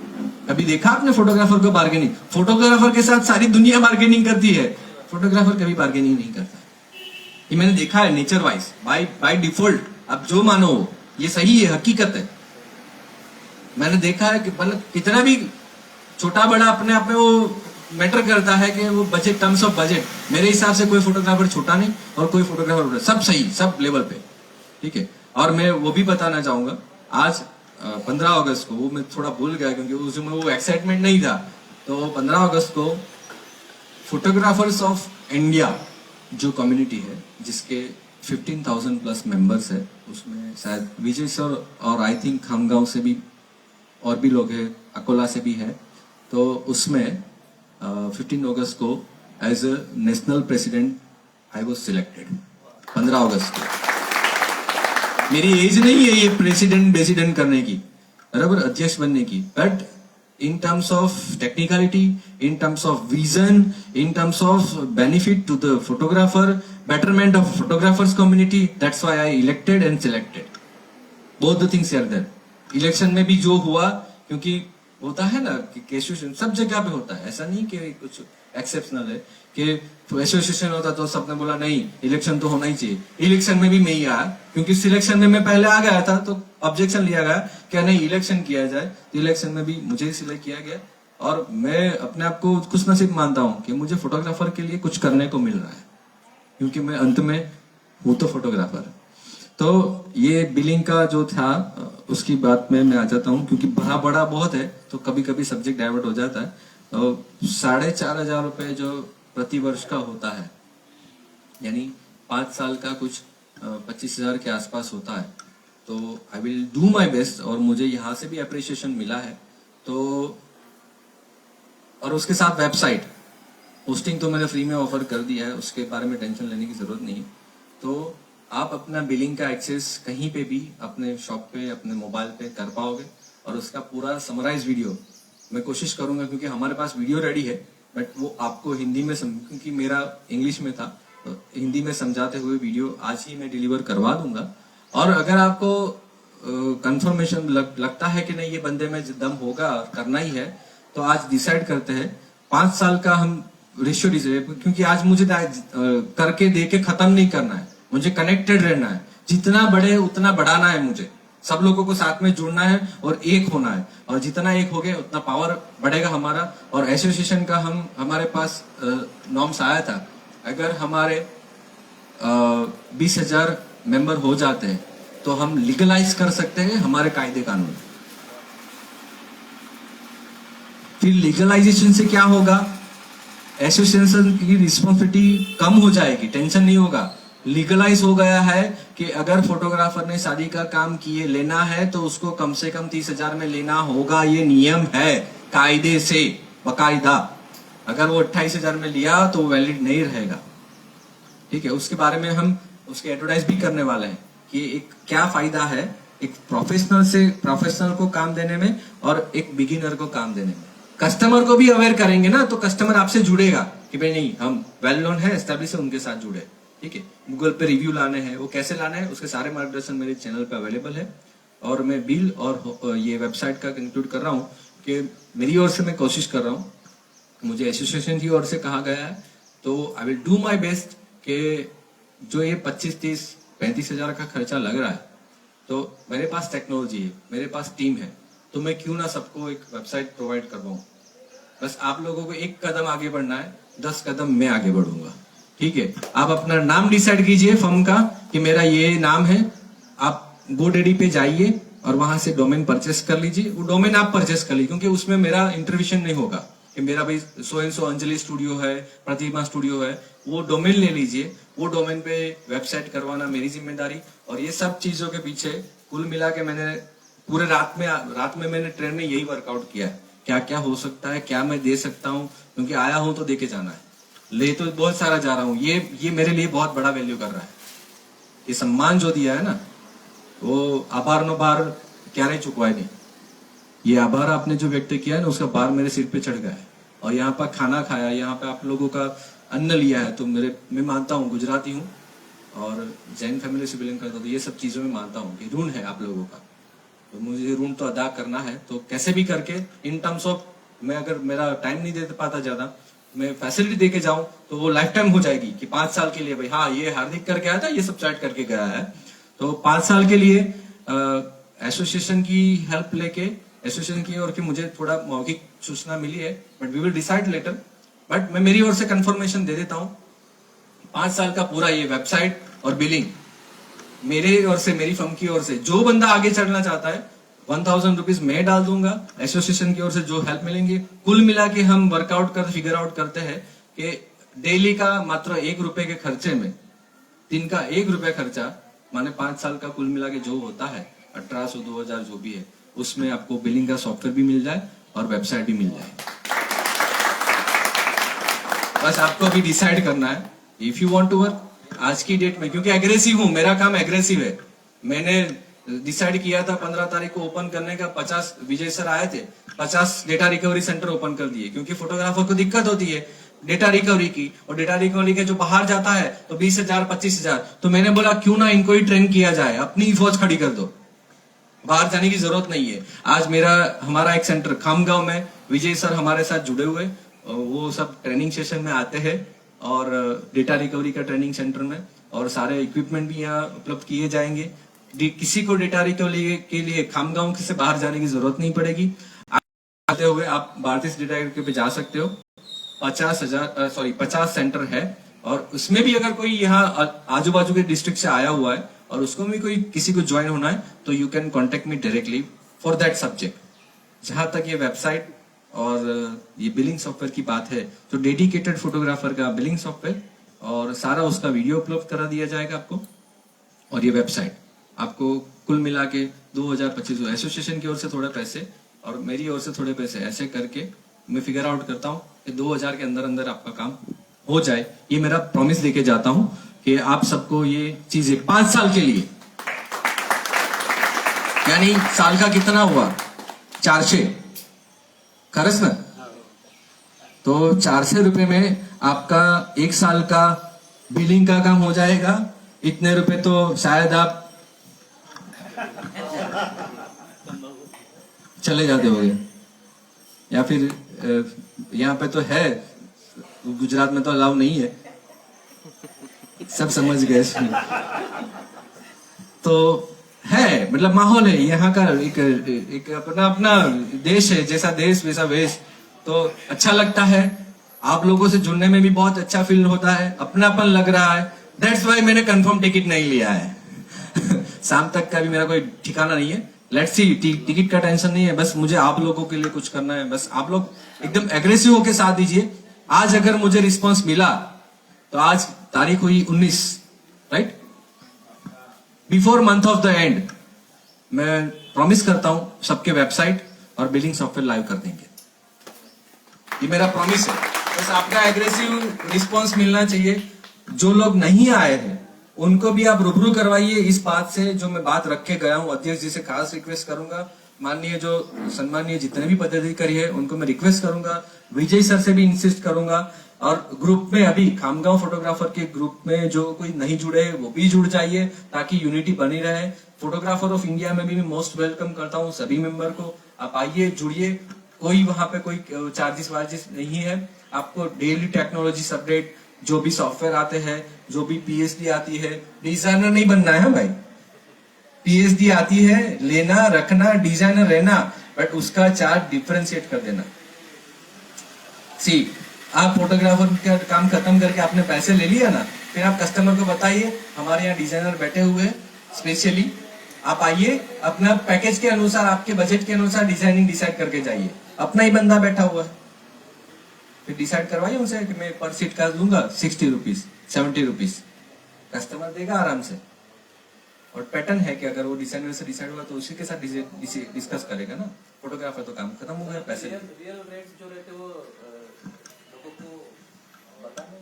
कभी देखा आपने फोटोग्राफर को बार्गेनिंग? फोटोग्राफर के साथ सारी दुनिया बार्गेनिंग करती है, फोटोग्राफर कभी बार्गेनिंग नहीं करता। ये मैंने देखा है नेचर वाइज, बाय डिफॉल्ट। आप जो मानो ये सही है, हकीकत है। मैंने देखा है कि मतलब कितना भी छोटा बड़ा अपने आप में वो मैटर करता है कि वो बजट, टर्म्स ऑफ बजट। मेरे हिसाब से कोई फोटोग्राफर छोटा नहीं और कोई फोटोग्राफर बड़ा, सब सही, सब लेवल पे, ठीक है। और मैं वो भी बताना चाहूंगा, आज 15 अगस्त को, वो मैं थोड़ा भूल गया क्योंकि उसमें वो एक्साइटमेंट नहीं था, तो 15 अगस्त को फोटोग्राफर्स ऑफ इंडिया जो कम्युनिटी है जिसके 15,000 प्लस मेंबर्स है, उसमें शायद विजय सर और आई थिंक खामगांव से भी और भी लोग हैं, अकोला से भी है। तो उसमें 15 अगस्त को as a national president I was selected. 15 अगस्त को मेरी एज नहीं है ये प्रेसिडेंट करने की, बराबर, अध्यक्ष बनने की, but in terms of technicality, in terms of vision, in terms of benefit to the photographer, betterment of photographers community, that's why I elected and selected. Both the things are there. Election में भी जो हुआ, क्योंकि होता है ना कि एसोसिएशन सब जगह पे होता है, ऐसा नहीं कि कुछ एक्सेप्शनल है कि एसोसिएशन होता तो सबने बोला नहीं इलेक्शन तो होना ही चाहिए। इलेक्शन में भी मैं ही आया, क्योंकि सिलेक्शन में मैं पहले आ गया था तो ऑब्जेक्शन लिया गया क्या नहीं इलेक्शन किया जाए, तो इलेक्शन में भी मुझे ही सिलेक्ट किया गया। और मैं अपने आप को खुश नसीब मानता हूं कि मुझे फोटोग्राफर के लिए कुछ करने को मिल रहा है, क्योंकि मैं अंत में हूं तो फोटोग्राफर। तो ये बिलिंग का जो था उसकी बात में मैं आ जाता हूँ, क्योंकि बड़ा बहुत है तो कभी कभी सब्जेक्ट डाइवर्ट हो जाता है। तो 4,500 रुपए जो प्रति वर्ष का होता है, यानी 5 साल का कुछ 25,000 के आसपास होता है। तो I will do my best, और मुझे यहाँ से भी अप्रिसिएशन मिला है। तो और उसके साथ वेबसाइट होस्टिंग तो मैंने फ्री में ऑफर कर दिया है, उसके बारे में टेंशन लेने की जरूरत नहीं। तो आप अपना बिलिंग का एक्सेस कहीं पे भी अपने शॉप पे, अपने मोबाइल पे कर पाओगे, और उसका पूरा समराइज वीडियो मैं कोशिश करूंगा, क्योंकि हमारे पास वीडियो रेडी है, बट वो आपको हिंदी में क्योंकि मेरा इंग्लिश में था तो हिंदी में समझाते हुए वीडियो आज ही मैं डिलीवर करवा दूंगा। और अगर आपको कंफर्मेशन लगता है कि नहीं ये बंदे में दम होगा और करना ही है, तो आज डिसाइड करते हैं 5 साल का हम रेशियो डिसाइड, क्योंकि आज मुझे करके दे के खत्म नहीं करना है, मुझे कनेक्टेड रहना है, जितना बढ़े उतना बढ़ाना है, मुझे सब लोगों को साथ में जुड़ना है और एक होना है, और जितना एक हो गए उतना पावर बढ़ेगा हमारा। और एसोसिएशन का हमारे पास नॉर्म्स आया था, अगर हमारे 20,000 मेंबर हो जाते हैं तो हम लीगलाइज कर सकते हैं हमारे कायदे कानून। फिर लीगलाइजेशन से क्या होगा, एसोसिएशन की रिस्पॉन्सिबिलिटी कम हो जाएगी, टेंशन नहीं होगा। लीगलाइज हो गया है कि अगर फोटोग्राफर ने शादी का काम किए लेना है तो उसको कम से कम 30,000 में लेना होगा, ये नियम है कायदे से बकायदा। अगर वो 28,000 में लिया तो वैलिड नहीं रहेगा, ठीक है। उसके बारे में हम उसके एडवर्टाइज भी करने वाले हैं कि एक क्या फायदा है एक प्रोफेशनल को काम देने में और एक बिगिनर को काम देने में। कस्टमर को भी अवेयर करेंगे ना, तो कस्टमर आपसे जुड़ेगा कि भाई नहीं हम वेल नोन है, एस्टेब्लिश है, उनके साथ जुड़े, ठीक है। गूगल पे रिव्यू लाने हैं, वो कैसे लाने हैं उसके सारे मार्गदर्शन मेरे चैनल पे अवेलेबल है। और मैं बिल और ये वेबसाइट का कंक्लूड कर रहा हूँ कि मेरी ओर से मैं कोशिश कर रहा हूँ, मुझे एसोसिएशन की ओर से कहा गया है, तो I will do my best कि जो ये 25-30-35,000 का खर्चा लग रहा है, तो मेरे पास टेक्नोलॉजी है, मेरे पास टीम है, तो मैं क्यों ना सबको एक वेबसाइट प्रोवाइड करवाऊं। बस आप लोगों को एक कदम आगे बढ़ना है, 10 कदम मैं आगे बढ़ूंगा, ठीक है। आप अपना नाम डिसाइड कीजिए फर्म का कि मेरा ये नाम है, आप GoDaddy पे जाइए और वहां से डोमेन परचेस कर लीजिए। वो डोमेन आप परचेस कर लीजिए, क्योंकि उसमें मेरा इंटरविशन नहीं होगा कि मेरा भाई so and so Anjali studio है, प्रतिमा स्टूडियो है। वो डोमेन ले लीजिए, वो डोमेन पे वेबसाइट करवाना मेरी जिम्मेदारी। और ये सब चीजों के पीछे कुल मिला के मैंने पूरे रात में मैंने ट्रेन में यही वर्कआउट किया है, क्या क्या हो सकता है, क्या मैं दे सकता हूँ, क्योंकि आया हूं तो दे के जाना है, ले तो बहुत सारा जा रहा हूँ। ये मेरे लिए बहुत बड़ा वैल्यू कर रहा है। ये सम्मान जो दिया है ना, वो आभार नो भार क्या नहीं चुकवाए नहीं, ये आभार आपने जो व्यक्त किया है ना, उसका भार मेरे सिर पे चढ़ गया है। और यहाँ पर खाना खाया, यहाँ पे आप लोगों का अन्न लिया है, तो मैं मानता हूँ, गुजराती हूँ और जैन फैमिली से बिलोंग करता हूँ, तो ये सब चीज़ों में मानता हूँ कि ऋण है आप लोगों का, तो मुझे ऋण तो अदा करना है। तो कैसे भी करके इन टर्म्स ऑफ, मैं अगर मेरा टाइम नहीं दे पाता ज़्यादा, मैं फैसिलिटी दे के जाऊँ तो वो लाइफ टाइम हो जाएगी कि 5 साल के लिए भाई हाँ ये हार्दिक करके आया था, ये सब चैट करके गया है, तो 5 साल के लिए एसोसिएशन की हेल्प लेके, एसोसिएशन की ओर की मुझे थोड़ा मौखिक सूचना मिली है, but we will decide later. But मैं मेरी ओर से कंफर्मेशन दे देता हूँ, 5 साल का पूरा ये वेबसाइट और बिलिंग मेरे ओर से, मेरी फर्म की ओर से, जो बंदा आगे चढ़ना चाहता है 1000 रुपीज मैं डाल दूंगा, एसोसिएशन की ओर से जो हेल्प मिलेंगे, कुल मिला के हम वर्कआउट कर फिगर आउट करते हैं कि डेली का मात्र 1 रुपए के खर्चे में, दिन का 1 रुपए खर्चा, माने 5 साल का कुल मिला के जो होता है 1800 2000 जो भी है, उसमें आपको बिलिंग का सॉफ्टवेयर भी मिल जाए और वेबसाइट भी मिल जाए। बस आपको अभी डिसाइड करना है if you want to work आज की डेट में, क्योंकि एग्रेसिव हूं, मेरा काम एग्रेसिव है। मैंने डिसाइड किया था 15 तारीख को ओपन करने का, 50 विजय सर आए थे, 50 डेटा रिकवरी सेंटर ओपन कर दिए, क्योंकि फोटोग्राफर को दिक्कत होती है डेटा रिकवरी की, और डेटा रिकवरी के जो बाहर जाता है तो 20,000 25,000, तो मैंने बोला क्यों ना इनको ही ट्रेन किया जाए, अपनी ही फौज खड़ी कर दो, बाहर जाने की जरूरत नहीं है। आज हमारा एक सेंटर खामगांव में, विजय सर हमारे साथ जुड़े हुए, वो सब ट्रेनिंग सेशन में आते हैं और डेटा रिकवरी का ट्रेनिंग सेंटर में, और सारे इक्विपमेंट भी यहाँ उपलब्ध किए जाएंगे। किसी को डेटा रिकवरी के लिए खामगांव से बाहर जाने की जरूरत नहीं पड़ेगी। आते हुए आप भारतीय डेटा रिकवरी पे जा सकते हो। 50 सेंटर है, और उसमें भी अगर कोई यहाँ आजू बाजू के डिस्ट्रिक्ट से आया हुआ है और उसको भी कोई किसी को ज्वाइन होना है, तो you can contact me directly for that subject. जहां तक ये वेबसाइट और ये बिलिंग सॉफ्टवेयर की बात है, तो डेडिकेटेड फोटोग्राफर का बिलिंग सॉफ्टवेयर और सारा उसका वीडियो उपलब्ध करा दिया जाएगा आपको, और ये वेबसाइट आपको कुल मिला के 2025 एसोसिएशन की ओर से थोड़े पैसे और मेरी ओर से थोड़े पैसे, ऐसे करके मैं फिगर आउट करता हूँ कि 2000 के अंदर अंदर आपका काम हो जाए। ये मेरा प्रॉमिस देके जाता हूँ कि आप सबको ये चीजें 5 साल के लिए, यानी साल का कितना हुआ 400 खर्च ना, तो 400 रुपए में आपका 1 साल का बिलिंग का काम हो जाएगा। इतने रुपए तो शायद आप चले जाते होंगे, या फिर यहाँ पे तो है, गुजरात में तो अलाउ नहीं है, सब समझ गए इसमें। तो है, मतलब माहौल है यहाँ का, एक अपना अपना देश है, जैसा देश वैसा वेश, तो अच्छा लगता है। आप लोगों से जुड़ने में भी बहुत अच्छा फील होता है, अपनापन लग रहा है। दैट्स वाई मैंने कंफर्म टिकट नहीं लिया है। शाम तक का भी मेरा कोई ठिकाना नहीं है। लेट्स सी, टिकट का टेंशन नहीं है, बस मुझे आप लोगों के लिए कुछ करना है। बस आप लोग एकदम एग्रेसिव होके साथ दीजिए। आज अगर मुझे रिस्पांस मिला, तो आज तारीख हुई 19, right, before month of the end मैं प्रॉमिस करता हूं सबके वेबसाइट और बिलिंग सॉफ्टवेयर लाइव कर देंगे। ये मेरा प्रॉमिस है। बस आपका एग्रेसिव रिस्पांस मिलना चाहिए। जो लोग नहीं आए हैं उनको भी आप रूबरू करवाइए इस बात से, जो मैं बात रख के गया हूं। अध्यक्ष जी से खास रिक्वेस्ट करूंगा, माननीय जो सम्माननीय जितने भी पदाधिकारी है उनको मैं रिक्वेस्ट करूंगा, विजय सर से भी इंसिस्ट करूंगा, और ग्रुप में अभी खामगांव फोटोग्राफर के ग्रुप में जो कोई नहीं जुड़े वो भी जुड़ जाइए, ताकि यूनिटी बनी रहे। फोटोग्राफर ऑफ इंडिया में भी मैं मोस्ट वेलकम करता हूँ सभी मेंबर को। आप आइए, जुड़िए, कोई वहां पे कोई चार्जेस वार्जेस नहीं है। आपको डेली टेक्नोलॉजी अपडेट, जो भी सॉफ्टवेयर आते हैं, जो भी पीएचडी आती है, डिजाइनर नहीं बनना है भाई, पीएचडी आती है, लेना रखना, डिजाइनर रहना, बट उसका चार्ज डिफरेंशिएट कर देना। सी, आप फोटोग्राफर का काम खत्म करके आपने पैसे ले लिया ना, फिर आप कस्टमर को बताइए हमारे यहाँ डिजाइनर बैठे हुए हैं स्पेशली, आप आइए, अपना पैकेज के अनुसार, आपके बजट के अनुसार डिजाइनिंग डिसाइड करके जाइए। अपना ही बंदा बैठा हुआ है, फिर डिसाइड करवाइए उनसे कि मैं पर सीट का दूंगा 60 रुपीज 70 रुपीज, कस्टमर देगा आराम से। और पैटर्न है कि अगर वो डिजाइनर से डिसाइड हुआ तो उसी के साथ डिस्कस करेगा ना। फोटोग्राफर तो काम खत्म हो गया, पैसे रियल रेट्स जो रहते वो लोगों को बताने,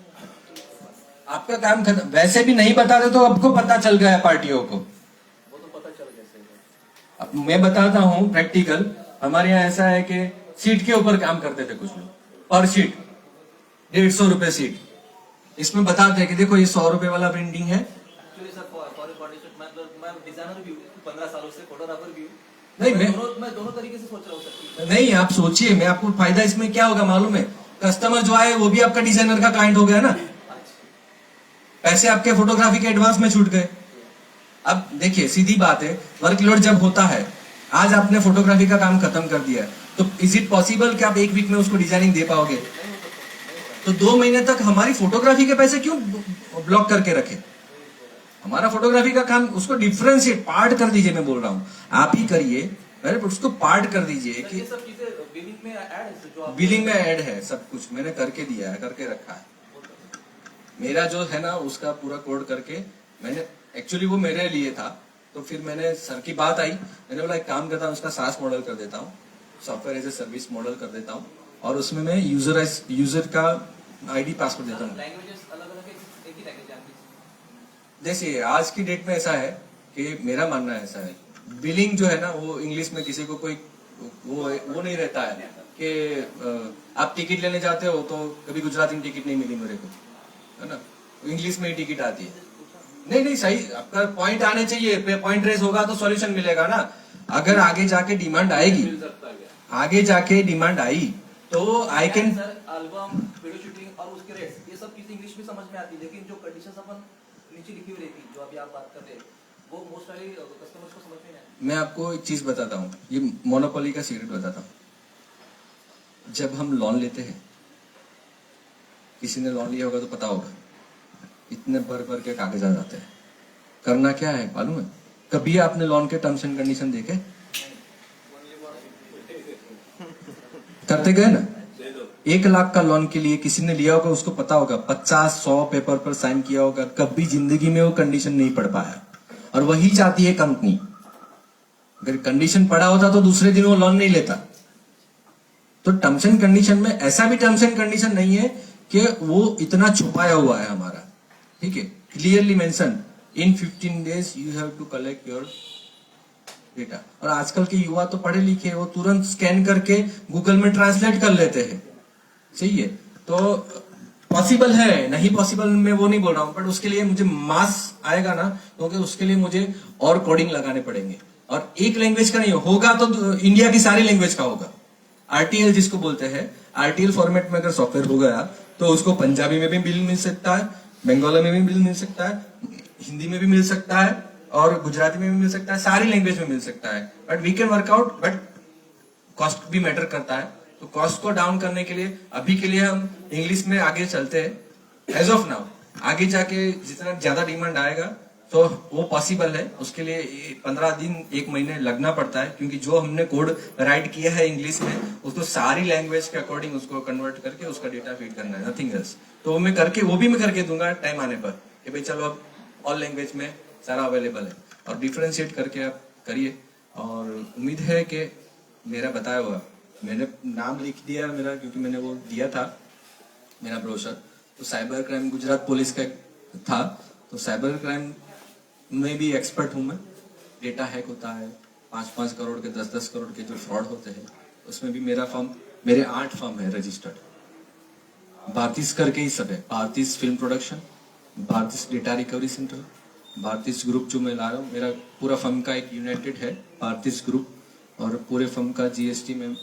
आपका काम खत्म। वैसे भी नहीं बताते तो आपको पता चल गया है पार्टियों को, वो तो पता चल कैसे। अब मैं बताता हूँ प्रैक्टिकल। हमारे यहाँ ऐसा है कि सीट के ऊपर काम करते थे कुछ लोग, पर सीट 150 रुपए सीट, इसमें बताते हैं कि देखो ये 100 रुपए वाला प्रिंटिंग है। एक्चुअली सर फॉर मतलब मैं डिजाइनर भी हूँ 15 सालों से, फोटोग्राफर भी हूँ। नहीं, मैं दोनों तरीके से सोच रहा हूँ सर। नहीं, आप सोचिए, मैं आपको फायदा इसमें क्या होगा मालूम है? कस्टमर जो आए वो भी आपका डिजाइनर का क्लाइंट हो गया ना, पैसे आपके फोटोग्राफी के एडवांस में छूट गए। अब देखिए सीधी बात है, वर्कलोड जब होता है, आज आपने फोटोग्राफी का काम खत्म कर दिया है, तो इज इट पॉसिबल कि आप एक वीक में उसको डिजाइनिंग दे पाओगे? तो 2 महीने तक हमारी फोटोग्राफी के पैसे क्यों ब्लॉक करके रखे? हमारा फोटोग्राफी का काम, उसको डिफरेंशिएट पार्ट कर दीजिए। मैं बोल रहा हूँ आप ही करिए, पहले उसको पार्ट कर दीजिए कि ये सब चीजें बिलिंग में ऐड है जो आप बिलिंग में ऐड है, सब कुछ मैंने करके दिया है, करके रखा है। मेरा जो है ना उसका पूरा कोड करके मैंने, एक्चुअली वो मेरे लिए था, तो फिर मैंने सर की बात आई, मैंने बोला एक काम करता हूँ, उसका सास मॉडल कर देता हूँ, software as a service model कर देता हूँ, और उसमें मैं यूजर का आईडी पासवर्ड देता हूँ। लैंग्वेजेस अलग अलग एक ही लैंग्वेज है आपकी। जैसे आज की डेट में ऐसा है कि मेरा मानना ऐसा है, बिलिंग जो है ना वो इंग्लिश में किसी को कोई वो नहीं रहता है कि आप टिकट लेने जाते हो तो कभी गुजराती में टिकट नहीं मिली मेरे को, है ना, इंग्लिश में ही टिकट आती है। नहीं, सही, आपका पॉइंट आने चाहिए, पॉइंट रेस होगा तो सॉल्यूशन मिलेगा ना। अगर आगे जाके डिमांड आएगी, आगे जाके डिमांड आई तो I can sir album, video shooting और उसके रेट्स, ये सब चीजें इंग्लिश में समझ में आती है, लेकिन जो कंडीशंस अपन नीचे लिखी हुई रहती है जो अभी आप बात कर रहे हैं, वो मोस्ट वाली कस्टमर्स को समझ में नहीं आती। मैं आपको एक चीज बताता हूँ, ये मोनोपोली का सीक्रेट बताता हूँ। जब हम लोन लेते हैं, किसी ने लोन लिया होगा तो पता होगा, इतने भर के कागजात आते हैं। करना क्या है मालूम है? कभी आपने लोन के टर्म्स एंड कंडीशन देखे? करते गए ना। 1 लाख का लोन के लिए किसी ने लिया होगा, उसको पता होगा 50-100 पेपर पर साइन किया होगा, कभी जिंदगी में वो कंडीशन नहीं पढ़ पाया, और वही चाहती है कंपनी। अगर कंडीशन पढ़ा होता तो दूसरे दिन वो लोन नहीं लेता। तो टर्म्स एंड कंडीशन में ऐसा भी टर्म्स एंड कंडीशन नहीं है कि वो इतना छुपाया हुआ है हमारा, ठीक है। Clearly mention in 15 days you have to collect your data. और आजकल के युवा तो पढ़े लिखे, वो तुरंत स्कैन करके गूगल में ट्रांसलेट कर लेते हैं, सही है। तो पॉसिबल है, नहीं पॉसिबल मैं वो नहीं बोल रहा हूं, बट उसके लिए मुझे मास आएगा ना, क्योंकि उसके लिए मुझे और कोडिंग लगाने पड़ेंगे, और एक लैंग्वेज का नहीं होगा तो इंडिया की सारी लैंग्वेज का होगा। आरटीएल जिसको बोलते हैं, आरटीएल फॉर्मेट में अगर सॉफ्टवेयर हो गया तो उसको पंजाबी में भी बिल मिल सकता है, बंगाली में भी बिल मिल सकता है, हिंदी में भी मिल सकता है, और गुजराती में भी मिल सकता है, सारी लैंग्वेज में मिल सकता है। But we can work out, but cost भी मैटर करता है। तो कॉस्ट को डाउन करने के लिए अभी के लिए हम इंग्लिश में आगे चलते हैं एज ऑफ नाउ। आगे जाके जितना ज्यादा डिमांड आएगा तो वो पॉसिबल है, उसके लिए 15 दिन 1 महीने लगना पड़ता है, क्योंकि जो हमने कोड राइट किया है इंग्लिश में, उसको सारी लैंग्वेज के अकॉर्डिंग उसको कन्वर्ट करके उसका डेटा फीड करना है, नथिंग एल्स। तो वो मैं करके दूंगा टाइम आने पर कि भाई चलो अब ऑल लैंग्वेज में सारा अवेलेबल है, और डिफरेंशिएट करके आप करिए। और उम्मीद है कि मेरा बताया हुआ, मैंने नाम लिख दिया मेरा, क्योंकि मैंने वो दिया था मेरा ब्रोशर, तो साइबर क्राइम गुजरात पुलिस का था, तो साइबर क्राइम में भी एक्सपर्ट हूं मैं। डेटा हैक होता है, 5-5 करोड़ के 10-10 करोड़ के जो फ्रॉड होते हैं, उसमें भी मेरा फर्म, मेरे 8 फर्म है रजिस्टर्ड। भारतीस करके ही सब है, Bharti's film production, Bharti's data recovery centre, Bharti's group जो मैं ला रहा हूँ, मेरा पूरा फर्म का एक यूनाइटेड है भारतीस ग्रुप, और पूरे फर्म का जीएसटी में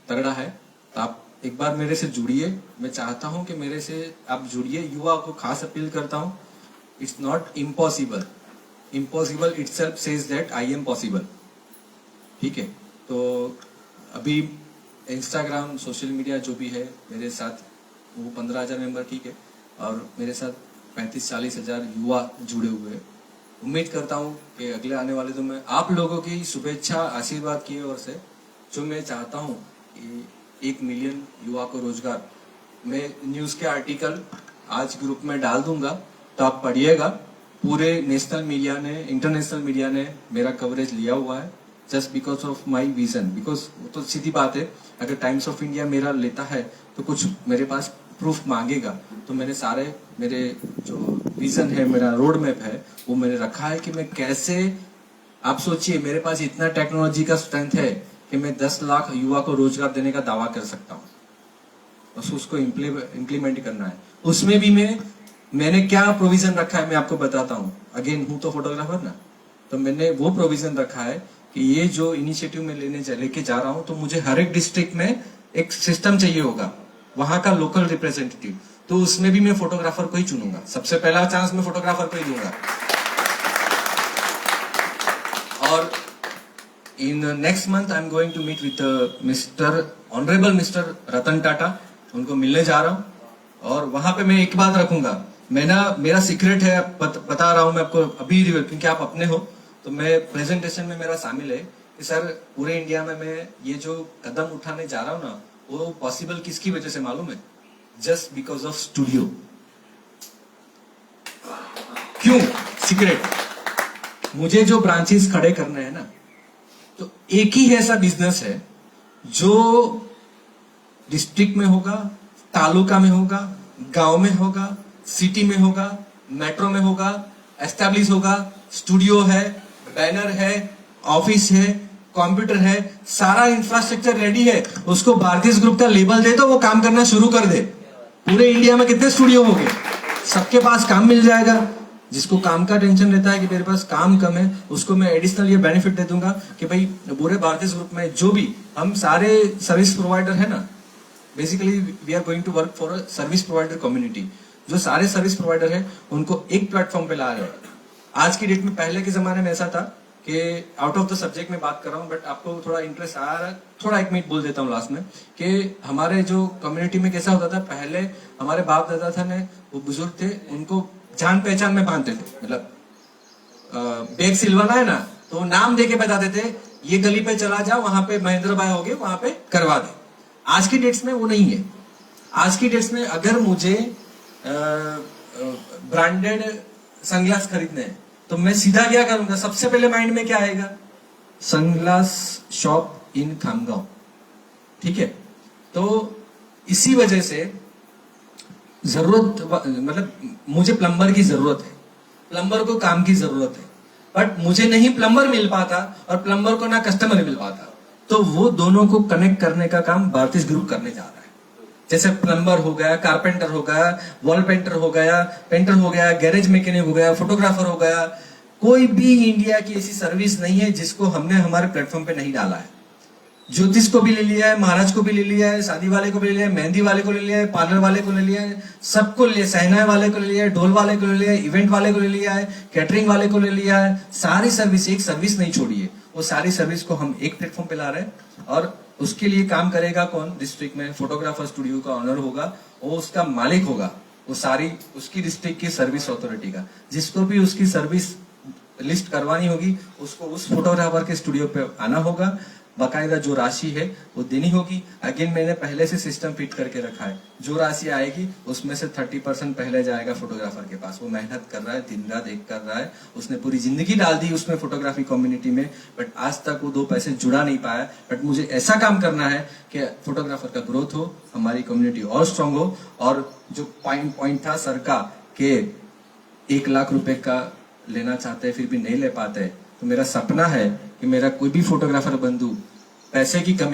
तगड़ा है। तो आप एक बार मेरे से जुड़िए, मैं चाहता हूं कि मेरे से आप जुड़िए। युवा को खास अपील करता हूं, it's not impossible, impossible itself says that I am possible, ठीक है। तो अभी इंस्टाग्राम, सोशल मीडिया जो भी है मेरे साथ, वो 15,000 मेंबर, ठीक है, और मेरे साथ 35-40 हजार युवा जुड़े हुए हैं। उम्मीद करता हूं कि अगले आने वाले तो मैं आप लोगों की शुभेच्छा आशीर्वाद की ओर से, जो मैं चाहता हूं कि 1 मिलियन युवा को रोजगार, मैं न्यूज के आर्टिकल आज ग्रुप में डाल दूंगा, तो आप पढ़िएगा। पूरे नेशनल मीडिया ने, इंटरनेशनल मीडिया ने मेरा कवरेज लिया हुआ है, just because of my vision. Because वो तो सीधी बात है, अगर टाइम्स ऑफ इंडिया मेरा लेता है तो कुछ मेरे पास प्रूफ मांगेगा, तो मैंने सारे मेरे जो विजन है, मेरा रोड मैप है, वो मैंने रखा है कि मैं कैसे, आप सोचिए मेरे पास इतना टेक्नोलॉजी का स्ट्रेंथ है कि मैं 10 लाख युवा को रोजगार देने का दावा कर सकता हूँ, बस उसको इम्प्लीमेंट करना है। उसमें भी मैं मैंने क्या प्रोविजन रखा है मैं आपको बताता हूँ। अगेन हूँ तो फोटोग्राफर ना, तो मैंने वो प्रोविजन रखा है कि ये जो इनिशिएटिव मैं लेके जा रहा हूँ, तो मुझे हर एक डिस्ट्रिक्ट में एक सिस्टम चाहिए होगा, वहां का लोकल रिप्रेजेंटेटिव। तो उसमें भी मैं फोटोग्राफर को ही चुनूंगा, सबसे पहला चांस मैं फोटोग्राफर को ही दूंगा। और in next month I am going to meet with honourable mister Ratan Tata, उनको मिलने जा रहा हूँ। और वहां पे मैं एक बात रखूंगा, मेरा सीक्रेट है, बता रहा हूं मैं आपको अभी, क्योंकि आप अपने हो, तो मैं प्रेजेंटेशन में मेरा शामिल है कि सर पूरे इंडिया में मैं ये जो कदम उठाने जा रहा हूं ना, वो पॉसिबल किसकी वजह से मालूम है? Just because of studio. क्यों? सीक्रेट, मुझे जो ब्रांचेस खड़े करने हैं ना, तो एक ही ऐसा बिजनेस है जो डिस्ट्रिक्ट में होगा, तालुका में होगा, गांव में होगा, सिटी में होगा, मेट्रो में होगा, एस्टैब्लिश होगा, स्टूडियो है, बैनर है, ऑफिस है, कंप्यूटर है, सारा इंफ्रास्ट्रक्चर रेडी है। उसको भारतीय ग्रुप का लेबल दे तो वो काम करना शुरू कर दे। पूरे इंडिया में कितने स्टूडियो हो गए, सबके पास काम मिल जाएगा। जिसको काम का टेंशन रहता है कि मेरे पास काम कम है, उसको मैं एडिशनल ये बेनिफिट दे दूंगा कि भाई पूरे भारतीय ग्रुप में जो भी हम सारे सर्विस प्रोवाइडर है ना, basically we are going to work for a service provider community. जो सारे सर्विस प्रोवाइडर है उनको एक प्लेटफॉर्म पे ला रहे हैं। आज की डेट में, पहले के जमाने में ऐसा था कि आउट ऑफ द सब्जेक्ट में बात कर रहा हूँ, बट आपको थोड़ा इंटरेस्ट आ रहा है, थोड़ा एक मिनट बोल देता हूँ लास्ट में, कि हमारे जो कम्युनिटी में कैसा होता था, पहले हमारे बाप दादा था ने, वो बुजुर्ग थे, उनको जान पहचान में बांधते थे। मतलब बैग सिलवाना है ना, तो नाम दे के बताते थे, ये गली पे चला जाओ, वहां पे महेंद्र भाई होगे, वहां पे करवा दे। आज की डेट्स में वो नहीं है। आज की डेट्स में अगर मुझे ब्रांडेड सनग्लास खरीदने हैं, तो मैं सीधा क्या करूंगा? सबसे पहले माइंड में क्या आएगा? Sunglass shop in Khamgaon. ठीक है, तो इसी वजह से जरूरत, मतलब मुझे प्लम्बर की जरूरत है, प्लम्बर को काम की जरूरत है, बट मुझे नहीं प्लम्बर मिल पाता और प्लम्बर को ना कस्टमर मिल पाता, तो वो दोनों को कनेक्ट करने का काम भारतीय ग्रुप करने जा रहा है। जैसे प्लम्बर हो गया, कारपेंटर हो गया, वॉल पेंटर हो गया, पेंटर हो गया, गैरेज मैकेनिक हो गया, फोटोग्राफर हो गया, कोई भी इंडिया की ऐसी सर्विस नहीं है जिसको हमने हमारे प्लेटफॉर्म पे नहीं डाला है। ज्योतिष को भी ले लिया है, महाराज को भी ले लिया है, शादी वाले को भी ले लिया है, मेहंदी वाले को ले लिया है, पार्लर वाले को ले लिया है, सबको ले, सहनाई वाले को ले लिया है, ढोल वाले को ले लिया है, इवेंट वाले को ले लिया है, कैटरिंग वाले को ले लिया है। सारी सर्विस, एक सर्विस नहीं छोड़ी है, वो सारी सर्विस को हम एक प्लेटफॉर्म पे ला रहे हैं। और उसके लिए काम करेगा कौन? डिस्ट्रिक्ट में फोटोग्राफर स्टूडियो का ऑनर होगा, वो उसका मालिक होगा, वो सारी उसकी डिस्ट्रिक्ट की सर्विस अथॉरिटी का। जिसको भी उसकी सर्विस लिस्ट करवानी होगी, उसको उस फोटोग्राफर के स्टूडियो पे आना होगा, बकायदा जो राशि है वो देनी होगी। अगेन मैंने पहले से सिस्टम फिट करके रखा है, जो राशि आएगी उसमें से 30% पहले जाएगा फोटोग्राफर के पास। वो मेहनत कर रहा है, दिन रात एक कर रहा है, उसने पूरी जिंदगी डाल दी उसमें फोटोग्राफी कम्युनिटी में, बट आज तक वो 2 पैसे जुड़ा नहीं पाया। बट मुझे ऐसा काम करना है कि फोटोग्राफर का ग्रोथ हो, हमारी कम्युनिटी और स्ट्रांग हो। और जो पॉइंट था सर का कि 1 लाख रुपए का लेना चाहते हैं फिर भी नहीं ले पाते, तो मेरा सपना है कि मेरा कोई भी फोटोग्राफर बंधु पैसे की कमी